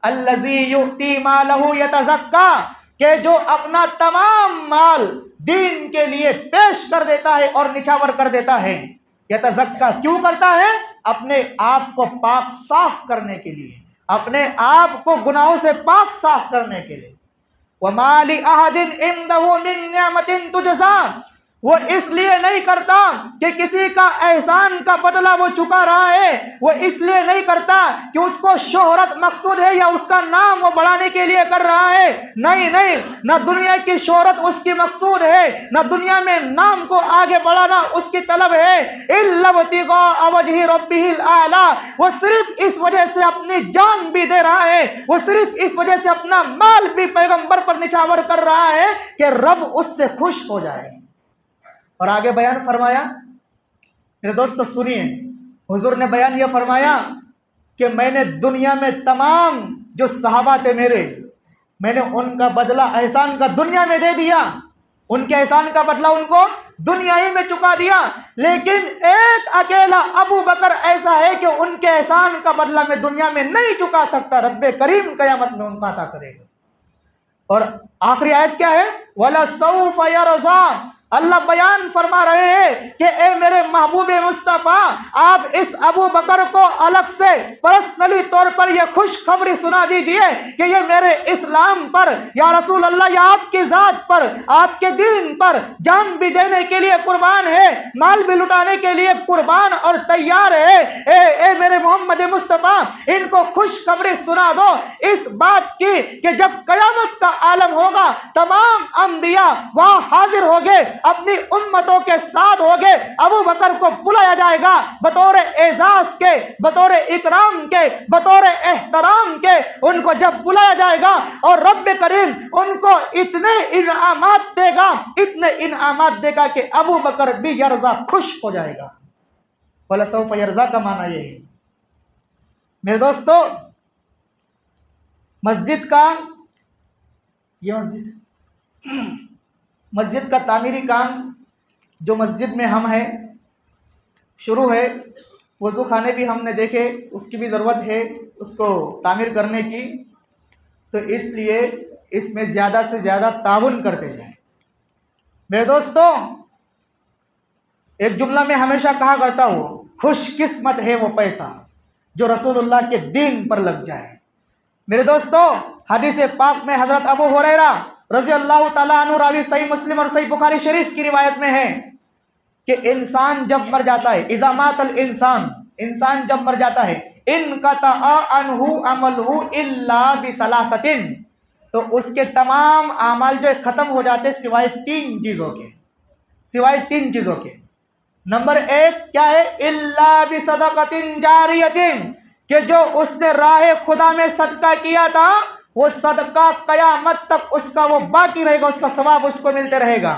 अल्लज़ी युअती मालहु यतज़क्का, के जो अपना तमाम माल दीन के लिए पेश कर देता है और निछावर कर देता है। यतज़क्का क्यों करता है? अपने आप को पाक साफ करने के लिए, अपने आप को गुनाहों से पाक साफ करने के लिए। वमा लि अहदिन इंदहु मिन निअमतिन तुजज़ा, वो इसलिए नहीं करता कि किसी का एहसान का बदला वो चुका रहा है, वो इसलिए नहीं करता कि उसको शोहरत मकसूद है या उसका नाम वो बढ़ाने के लिए कर रहा है। नहीं नहीं, न दुनिया की शोहरत उसकी मकसूद है, न दुनिया में नाम को आगे बढ़ाना उसकी तलब है। इल्ला इब्तिगा वजहि रब्बिहिल आला, वो सिर्फ इस वजह से अपनी जान भी दे रहा है, वो सिर्फ इस वजह से अपना माल भी पैगंबर पर निछावर कर रहा है कि रब उससे खुश हो जाए। और आगे बयान फरमाया, मेरे दोस्तों सुनिए, हुजूर ने बयान यह फरमाया कि मैंने दुनिया में तमाम जो सहाबा थे मेरे, मैंने उनका बदला एहसान का दुनिया में दे दिया, उनके एहसान का बदला उनको दुनिया ही में चुका दिया। लेकिन एक अकेला अबू बकर ऐसा है कि उनके एहसान का बदला मैं दुनिया में नहीं चुका सकता, रब्बे करीम क़यामत में उनका अता करेगा। और आखिरी आयत क्या है? वला सौफ यरज़ा, अल्लाह बयान फरमा रहे हैं कि ए मेरे महबूब मुस्तफ़ा, आप इस अबू बकर को अलग से पर्सनली तौर पर यह खुशखबरी सुना दीजिए कि ये मेरे इस्लाम पर, या रसूल अल्लाह, या आपकी ज़ात पर, आपके दीन पर जान भी देने के लिए कुर्बान है, माल भी लुटाने के लिए कुर्बान और तैयार है। ए मेरे मोहम्मद मुस्तफ़ा, इनको खुशखबरी सुना दो इस बात की कि जब क़यामत का आलम होगा, तमाम अंबिया वहाँ हाजिर हो गए, अपनी उम्मतों के साथ हो गए, अबू बकर को बुलाया जाएगा बतौर एजाज के, बतौर इकराम के, बतौर एहतराम के। उनको जब बुलाया जाएगा और रब्बे करीम उनको इतने इनामात देगा, इतने इनामात देगा कि अबू बकर भी यरज़ा, खुश हो जाएगा। वला सौफ यरज़ा का माना ये है। मेरे दोस्तों, मस्जिद का, ये मस्जिद का तामीरी काम जो मस्जिद में हम हैं शुरू है। वज़ू खाने भी हमने देखे, उसकी भी ज़रूरत है उसको तामीर करने की, तो इसलिए इसमें ज़्यादा से ज़्यादा ताउन करते जाएं। मेरे दोस्तों, एक जुमला में हमेशा कहा करता हूँ, खुशकिस्मत है वो पैसा जो रसूलुल्लाह के दीन पर लग जाए। मेरे दोस्तों, हदीस पाक में हज़रत अबू हुरैरा रज़ी अल्लाह ताला अन्हु, रावी सही मुस्लिम और सही बुखारी शरीफ की रिवायत में है कि इंसान जब मर जाता है, इज़ा मातल इंसान, इंसान जब मर जाता है, इनक़ता अन्हु अमलहु इल्ला बिसलासतिन, तो उसके तमाम आमाल जो ख़त्म हो जाते सिवाय 3 चीज़ों के, सिवाय 3 चीज़ों के। नंबर 1 क्या है? इल्ला बिसदक़तिन जारियतिन, कि जो उसने राह खुदा में सदका किया था वो सदका कयामत तक उसका वो बाकी रहेगा, उसका सवाब उसको मिलते रहेगा।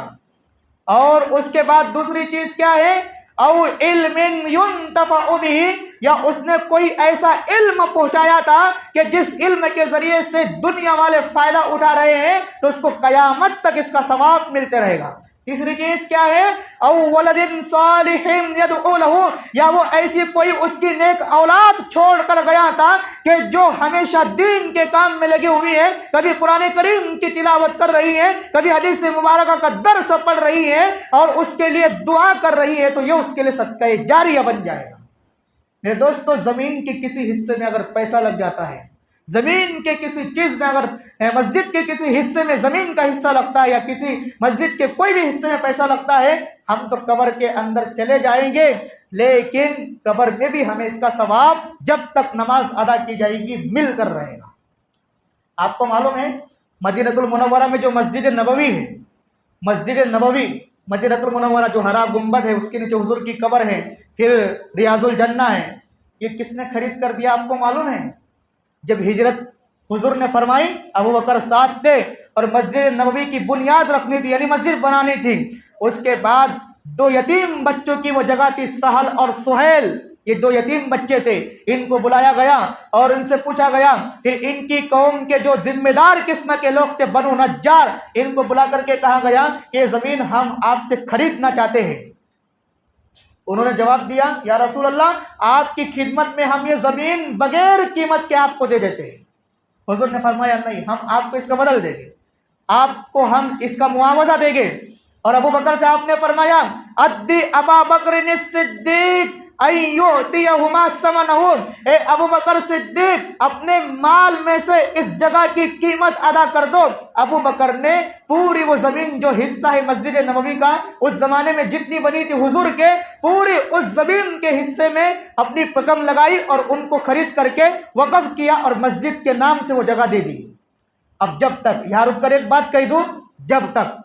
और उसके बाद दूसरी चीज क्या है, औ इल्मिन युन्तफ़अ बिही, या उसने कोई ऐसा इल्म पहुंचाया था कि जिस इल्म के जरिए से दुनिया वाले फायदा उठा रहे हैं तो उसको कयामत तक इसका सवाब मिलते रहेगा। तीसरी चीज क्या है, औ वलदिन सालिहिन यदउ लहू, या वो ऐसी कोई उसकी नेक औलाद छोड़ कर गया था कि जो हमेशा दीन के काम में लगी हुई है, कभी कुरान करीम की तिलावत कर रही है, कभी हदीस मुबारका का दर्स पढ़ रही है और उसके लिए दुआ कर रही है, तो ये उसके लिए सदका जारिया बन जाएगा। मेरे दोस्तों, जमीन के किसी हिस्से में अगर पैसा लग जाता है, जमीन के किसी चीज में अगर मस्जिद के किसी हिस्से में जमीन का हिस्सा लगता है या किसी मस्जिद के कोई भी हिस्से में पैसा लगता है, हम तो कब्र के अंदर चले जाएंगे, लेकिन कब्र में भी हमें इसका सवाब जब तक नमाज अदा की जाएगी मिलकर रहेगा। आपको मालूम है मदीनतुल मुनव्वरा में जो मस्जिद नबवी है, मस्जिद नबवी मदीनतुल मुनव्वरा जो हरा गुंबद है उसके नीचे हुजूर की कब्र है, फिर रियाजुल जन्ना है, ये किसने खरीद कर दिया आपको मालूम है? जब हिजरत हुजूर ने फरमाई, अबू बकर साथ थे और मस्जिद नबवी की बुनियाद रखनी थी, यानी मस्जिद बनानी थी। उसके बाद दो यतीम बच्चों की वो जगह थी, सहल और सुहेल, ये दो यतीम बच्चे थे, इनको बुलाया गया और इनसे पूछा गया, फिर इनकी कौम के जो जिम्मेदार किस्म के लोग थे बनु नज्जार, इनको बुला करके कहा गया कि ये जमीन हम आपसे खरीदना चाहते हैं। उन्होंने जवाब दिया, या रसूल अल्लाह, आपकी खिदमत में हम ये जमीन बगैर कीमत के आपको दे देते हैं। हुजूर ने फरमाया, नहीं, हम आपको इसका बदल देंगे, आपको हम इसका मुआवजा देंगे। और अबू बकर से आपने फरमाया, अद्दी अबा बकर सिद्दीक अय्युतियहुमा समनहु, ए अबू बकर सिद्दीक अपने माल में से इस जगह की कीमत अदा कर दो। अबू बकर ने पूरी वो जमीन जो हिस्सा है मस्जिद नबवी का, उस जमाने में जितनी बनी थी हुजूर के, पूरी उस जमीन के हिस्से में अपनी रकम लगाई और उनको खरीद करके वक़्फ किया और मस्जिद के नाम से वो जगह दे दी। अब जब तक, यहाँ रुक कर एक बात कह दूं, जब तक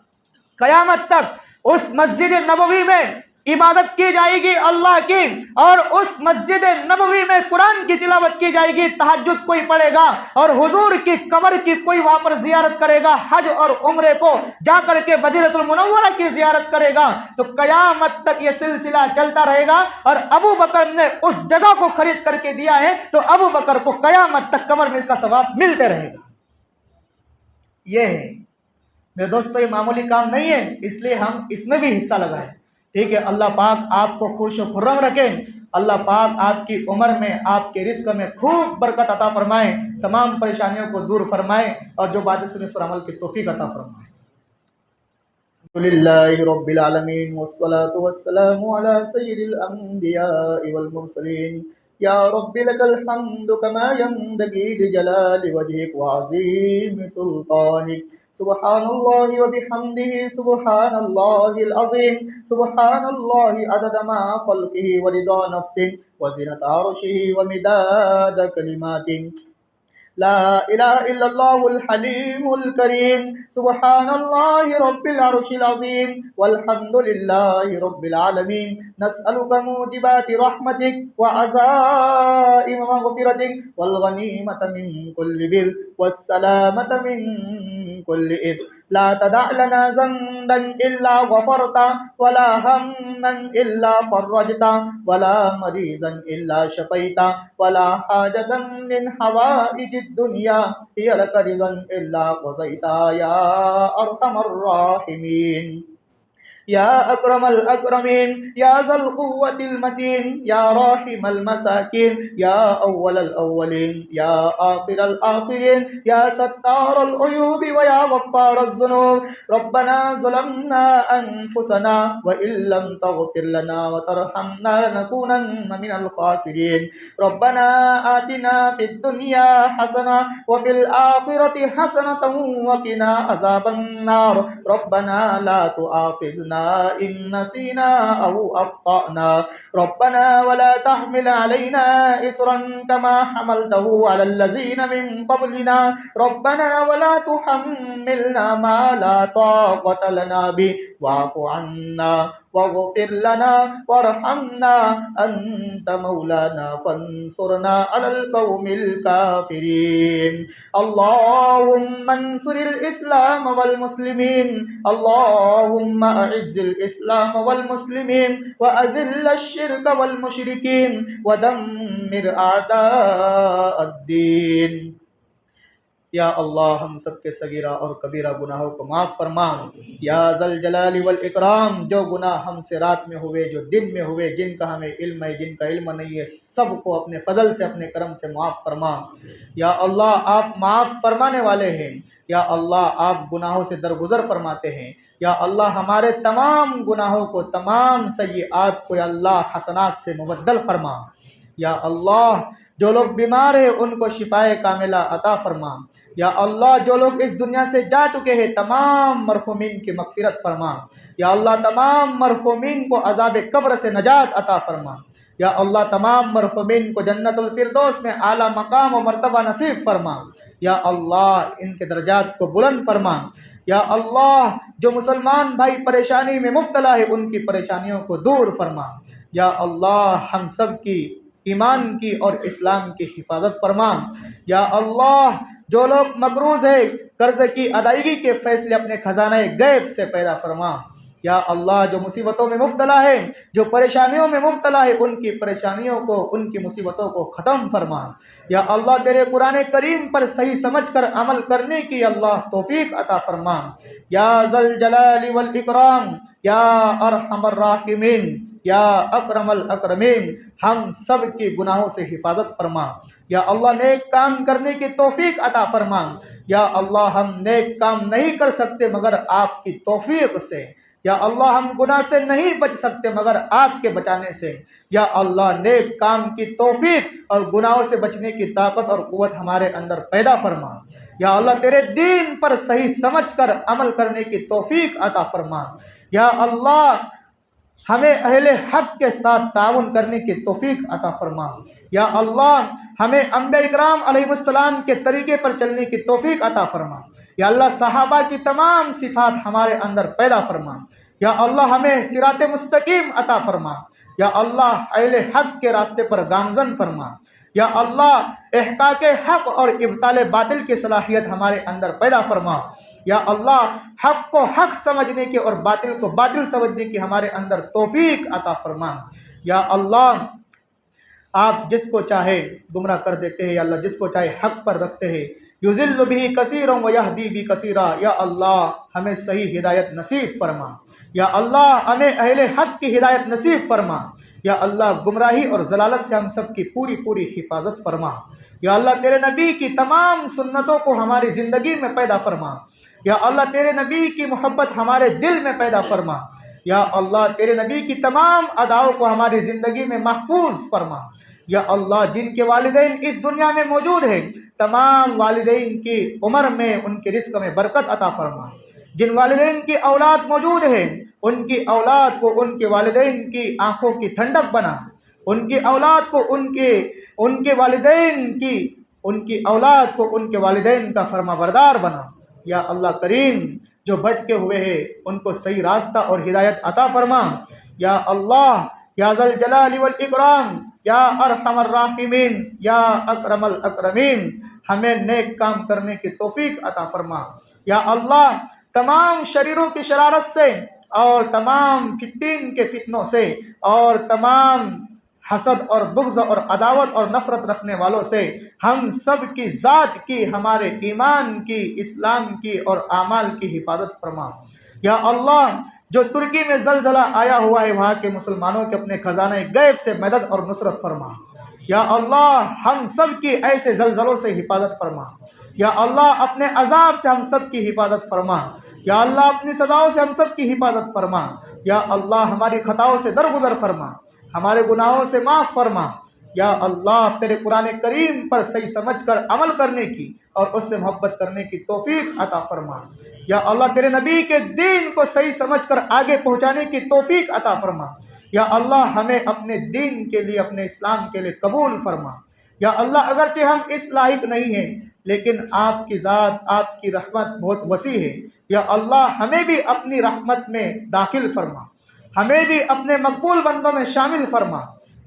कयामत तक उस मस्जिद नबवी में इबादत की जाएगी अल्लाह की, और उस मस्जिद नबवी में कुरान की तिलावत की जाएगी, तहज्जुद कोई पढ़ेगा और हुजूर की कब्र की कोई वहां पर जियारत करेगा, हज और उम्रे को जाकर के मदीनतुल मुनव्वरा की जियारत करेगा, तो कयामत तक ये सिलसिला चलता रहेगा। और अबू बकर ने उस जगह को खरीद करके दिया है, तो अबू बकर को कयामत तक कब्र में इसका सवाब मिलते रहेगा। यह है मेरे दोस्तों, ये मामूली काम नहीं है, इसलिए हम इसमें भी हिस्सा लगाएं। ठीक है, अल्लाह पाक आपको खुश और खुर्रम रखें, अल्लाह पाक आपकी उम्र में, आपके रिस्क में खूब बरकत अता फरमाए, तमाम परेशानियों को दूर फरमाए और जो बातें सुने उस पर अमल की तौफीक अता फरमाए। अल्हम्दुलिल्लाहि रब्बिल आलमीन वस्सलातु वस्सलामु अला सय्यिदिल अंबियाइ वल मुरसलीन या रब्बि लकल हम्दु कमा यंबगी लिजलालि वजहिक व अज़ीमि सुल्तानिक सुब्हानल्लाहि व बिहम्दिही सुब्हानल्लाहिल अज़ीम सुब्हानल्लाहि अदद मा खल्क़िही व रिदा नफ्सिही व ज़ीनता अर्शिही व मिदाद कलिमातिही ला इलाहा इल्लल्लाहुल हलीमुल करीम सुब्हानल्लाहि रब्बिल अर्शिल अज़ीम वल्हम्दुलिल्लाहि रब्बिल आलमीन नस्अलुका मूजिबाति रहमतिक व अज़ाइम मग़फ़िरतिक वल गनीमता मिन कुल्लि बिर वस्सलामता मिन कुल्लि इत्म ला तदअ लना ज़ंबन इल्ला गफ़रता वला हम्मन इल्ला फ़र्रजता वला मरीज़न इल्ला शफ़ैता वला हाजतन मिन हवाइजिद दुनिया हिय लक रिज़न इल्ला क़ज़ैता या अरहमर राहिमीन या अकरमल अकरमीन या ज़ल क़ुव्वतिल मतीन या राहिमल मसाकिन या अव्वलल अव्वलीन या आखिरल आखिरीन या सत्तारल उयूबि व या गफ़्फ़ारज़ ज़ुनूब रब्बना ज़लमना अनफुसना व इल्लम तग़फ़िर लना व तरहमना लनकूनन्न मिनल ख़ासिरीन रब्बना आतिना फ़िद दुनिया हसना व फ़िल आखिरति हसनतन व क़िना अज़ाबन्नार रब्बना ला तुआख़िज़ना इन नसीना औ अख़्ताअना रब्बना वला तहमिल अलैना इसरन कमा हमलतहु अलल लज़ीना मिन क़ब्लिना रब्बना वला तुहम्मिलना मा ला ताक़त लना बिही वाफ़ु अन्ना वग़फ़िर लना वरहमना अंत मौलाना फंसुरना अलल कौमिल काफिरीन। अल्लाहुम्मा अंसुरिल इस्लाम वल मुस्लिमीन, अल्लाहुम्मा अइज़्ज़िल इस्लाम वल मुस्लिमीन व अज़िल्लश शिर्क वल मुशरिकीन व दम्मिर अअदाअद्दीन। या अल्लाह हम सब के सगीरा और कबीरा गुनाहों को माफ़ फरमा। या ज़ल जलाली वल इकराम, जो गुनाह हमसे रात में हुए, जो दिन में हुए, जिनका हमें इल्म है, जिनका इल्म नहीं है, सब को अपने फजल से, अपने करम से माफ़ फरमा। या अल्लाह आप माफ़ फरमाने वाले हैं। या अल्लाह आप गुनाहों से दरगुजर फरमाते हैं। या अल्लाह हमारे तमाम गुनाहों को, तमाम सय्यात को या अल्लाह हसनात से मुबद्दल फरमा। या अल्लाह जो लोग बीमार हैं उनको शिफाए कामिला अता फरमा। या अल्लाह जो लोग इस दुनिया से जा चुके हैं तमाम मरहुमीन की मग़फ़िरत फरमा। या अल्लाह तमाम मरहुमीन को अज़ाब कब्र से नजात अता फरमा। या अल्लाह तमाम मरहुमीन को जन्नतुल फिरदौस में आला मकाम व मर्तबा नसीब फरमा। या अल्लाह इनके दर्जात को बुलंद फरमा। या अल्लाह जो मुसलमान भाई परेशानी में मुब्तला है उनकी परेशानियों को दूर फरमा। या अल्लाह हम सब की ईमान की और इस्लाम की हिफाजत फरमा। या अल्लाह जो लोग मकरूज़ है कर्ज की अदायगी के फैसले अपने खजाना गैब से पैदा फरमा। या अल्लाह जो मुसीबतों में मुब्तला है, जो परेशानियों में मुब्तला है, उनकी परेशानियों को, उनकी मुसीबतों को ख़त्म फरमा। या अल्लाह तेरे कुरान करीम पर सही समझ कर अमल करने की अल्लाह तौफीक अता फरमा। या ज़ल जलाली वल इकराम, या अरहमर राहिमीन, या अकरमल अकरमीन, हम सब की गुनाहों से हिफाजत फरमा। या अल्लाह नेक काम करने की तौफीक अता फरमा। या अल्लाह हम नेक काम नहीं कर सकते मगर आपकी तौफीक से। या अल्लाह हम गुनाह से नहीं बच सकते मगर आपके बचाने से। या अल्लाह नेक काम की तौफीक और गुनाहों से बचने की ताकत और क़ुव्वत हमारे अंदर पैदा फरमा। या अल्लाह तेरे दीन पर सही समझ कर अमल करने की तौफीक अता फरमा। या अल्लाह हमें अहले हक के साथ ताउन करने की तौफीक अता फरमा। या अल्लाह हमें अंबिया इकराम अलैहिस्सलाम के तरीके पर चलने की तौफीक अता फरमा। या अल्लाह सहाबा की तमाम सिफात हमारे अंदर पैदा फरमा। या अल्लाह हमें सिरात मुस्तकीम अता फरमा। या अल्लाह अहले हक के रास्ते पर गामजन फरमा। या अल्लाह इहकाके हक और इब्ताले बातिल की सलाहियत हमारे अंदर पैदा फरमा। या अल्लाह हक को हक समझने की और बातिल को बातिल समझने की हमारे अंदर तौफीक अता फरमा। या अल्लाह आप जिसको चाहे गुमराह कर देते हैं, या अल्लाह जिसको चाहे हक पर रखते हैं। युज़िल्लु बिही कसीरन व यहदी बिही कसीरा, या अल्लाह हमें सही हिदायत नसीब फरमा। या अल्लाह हमें अहले हक की हिदायत नसीब फरमा। या अल्लाह गुमराही और जलालत से हम सब की पूरी पूरी हिफाजत फरमा। या अल्लाह तेरे नबी की तमाम सुन्नतों को हमारी ज़िंदगी में पैदा फरमा। या अल्लाह तेरे नबी की मोहब्बत हमारे दिल में पैदा फरमा। या अल्लाह तेरे नबी की तमाम अदाओं को हमारी ज़िंदगी में महफूज फरमा। या अल्लाह जिनके वालिदैन इस दुनिया में मौजूद है तमाम वालिदैन की उम्र में, उनके रिस्क में बरकत अता फरमा। जिन वालिदैन की औलाद मौजूद है उनकी औलाद को उनके वालिदैन की आंखों की ठंडक बना। उनकी औलाद को उनके वालिदैन की, उनकी औलाद को उनके वालिदैन का फरमाबरदार बना। या अल्लाह करीम जो भटके हुए हैं उनको सही रास्ता और हिदायत अता फरमा। या अल्लाह या ज़ल जलाली वल इकराम, या अरहमर राहिमीन, या अकरमल अकरमीन, हमें नेक काम करने की तौफीक अता फरमा। या अल्लाह तमाम शरीरों की शरारत से और तमाम फितीन के फितनों से और तमाम हसद और बुग़्ज़ और अदावत और नफ़रत रखने वालों से हम सब की ज़ात की, हमारे ईमान की, इस्लाम की और आमाल की हिफाजत फरमा। या अल्लाह जो तुर्की में ज़लज़ला आया हुआ है वहाँ के मुसलमानों के अपने खजाने गैब से मदद और नुसरत फरमा। या अल्लाह हम सब की ऐसे ज़लज़लों से हिफाजत फरमा। या अल्लाह अपने अज़ाब से हम सब की हिफाजत फरमा। या अल्लाह अपनी सज़ाओं से हम सब की हिफाजत फरमा। या अल्लाह हमारी खताओं से दरगुजर फरमा, हमारे गुनाहों से माफ़ फरमा। या अल्लाह तेरे कुरान करीम पर सही समझ कर अमल करने की और उससे मोहब्बत करने की तौफीक अता फरमा। या अल्लाह तेरे नबी के दीन को सही समझ कर आगे पहुँचाने की तौफीक अता फरमा। या अल्लाह हमें अपने दीन के लिए, अपने इस्लाम के लिए कबूल फरमा। या अल्लाह अगरचे हम इस लायक नहीं हैं, लेकिन आपकी ज़ात, आपकी रहमत बहुत वसी है। या अल्लाह हमें भी अपनी रहमत में दाखिल फरमा, हमें भी अपने मकबूल बंदों में शामिल फरमा।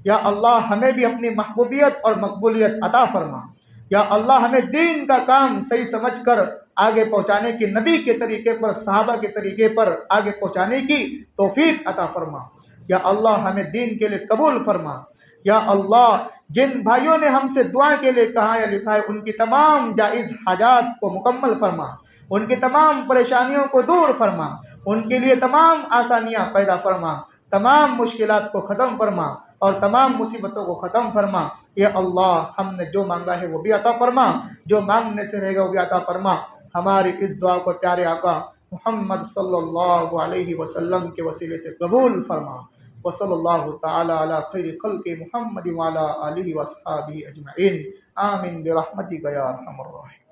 या अल्लाह हमें भी अपनी महबूबियत और मकबूलियत अता फरमा। या अल्लाह हमें दीन का काम सही समझकर आगे पहुँचाने की, नबी के तरीके पर, सहाबा के तरीके पर आगे पहुँचाने की तौफीक अता फरमा। या अल्लाह हमें दीन के लिए कबूल फरमा। या अल्लाह जिन भाइयों ने हमसे दुआ के लिए कहा या लिखा है, उनकी तमाम जायज़ हाजात को मुकम्मल फरमा, उनकी तमाम परेशानियों को दूर फरमा, उनके लिए तमाम आसानियाँ पैदा फरमा, तमाम मुश्किलात को ख़त्म फरमा और तमाम मुसीबतों को ख़त्म फरमा। या अल्लाह हमने जो मांगा है वो भी अता फरमा, जो मांगने से रहेगा वो भी अता फरमा। हमारी इस दुआ को प्यारे आका मोहम्मद सल्लल्लाहु अलैहि वसल्लम के वसीले से कबूल फरमा। वसल्लल्लाहु तआला अला खैरि खल्क़ि मुहम्मद व अला आलिहि व अस्हाबिहि अजमईन। आमीन बिरहमतिका या अरहमर राहिमीन।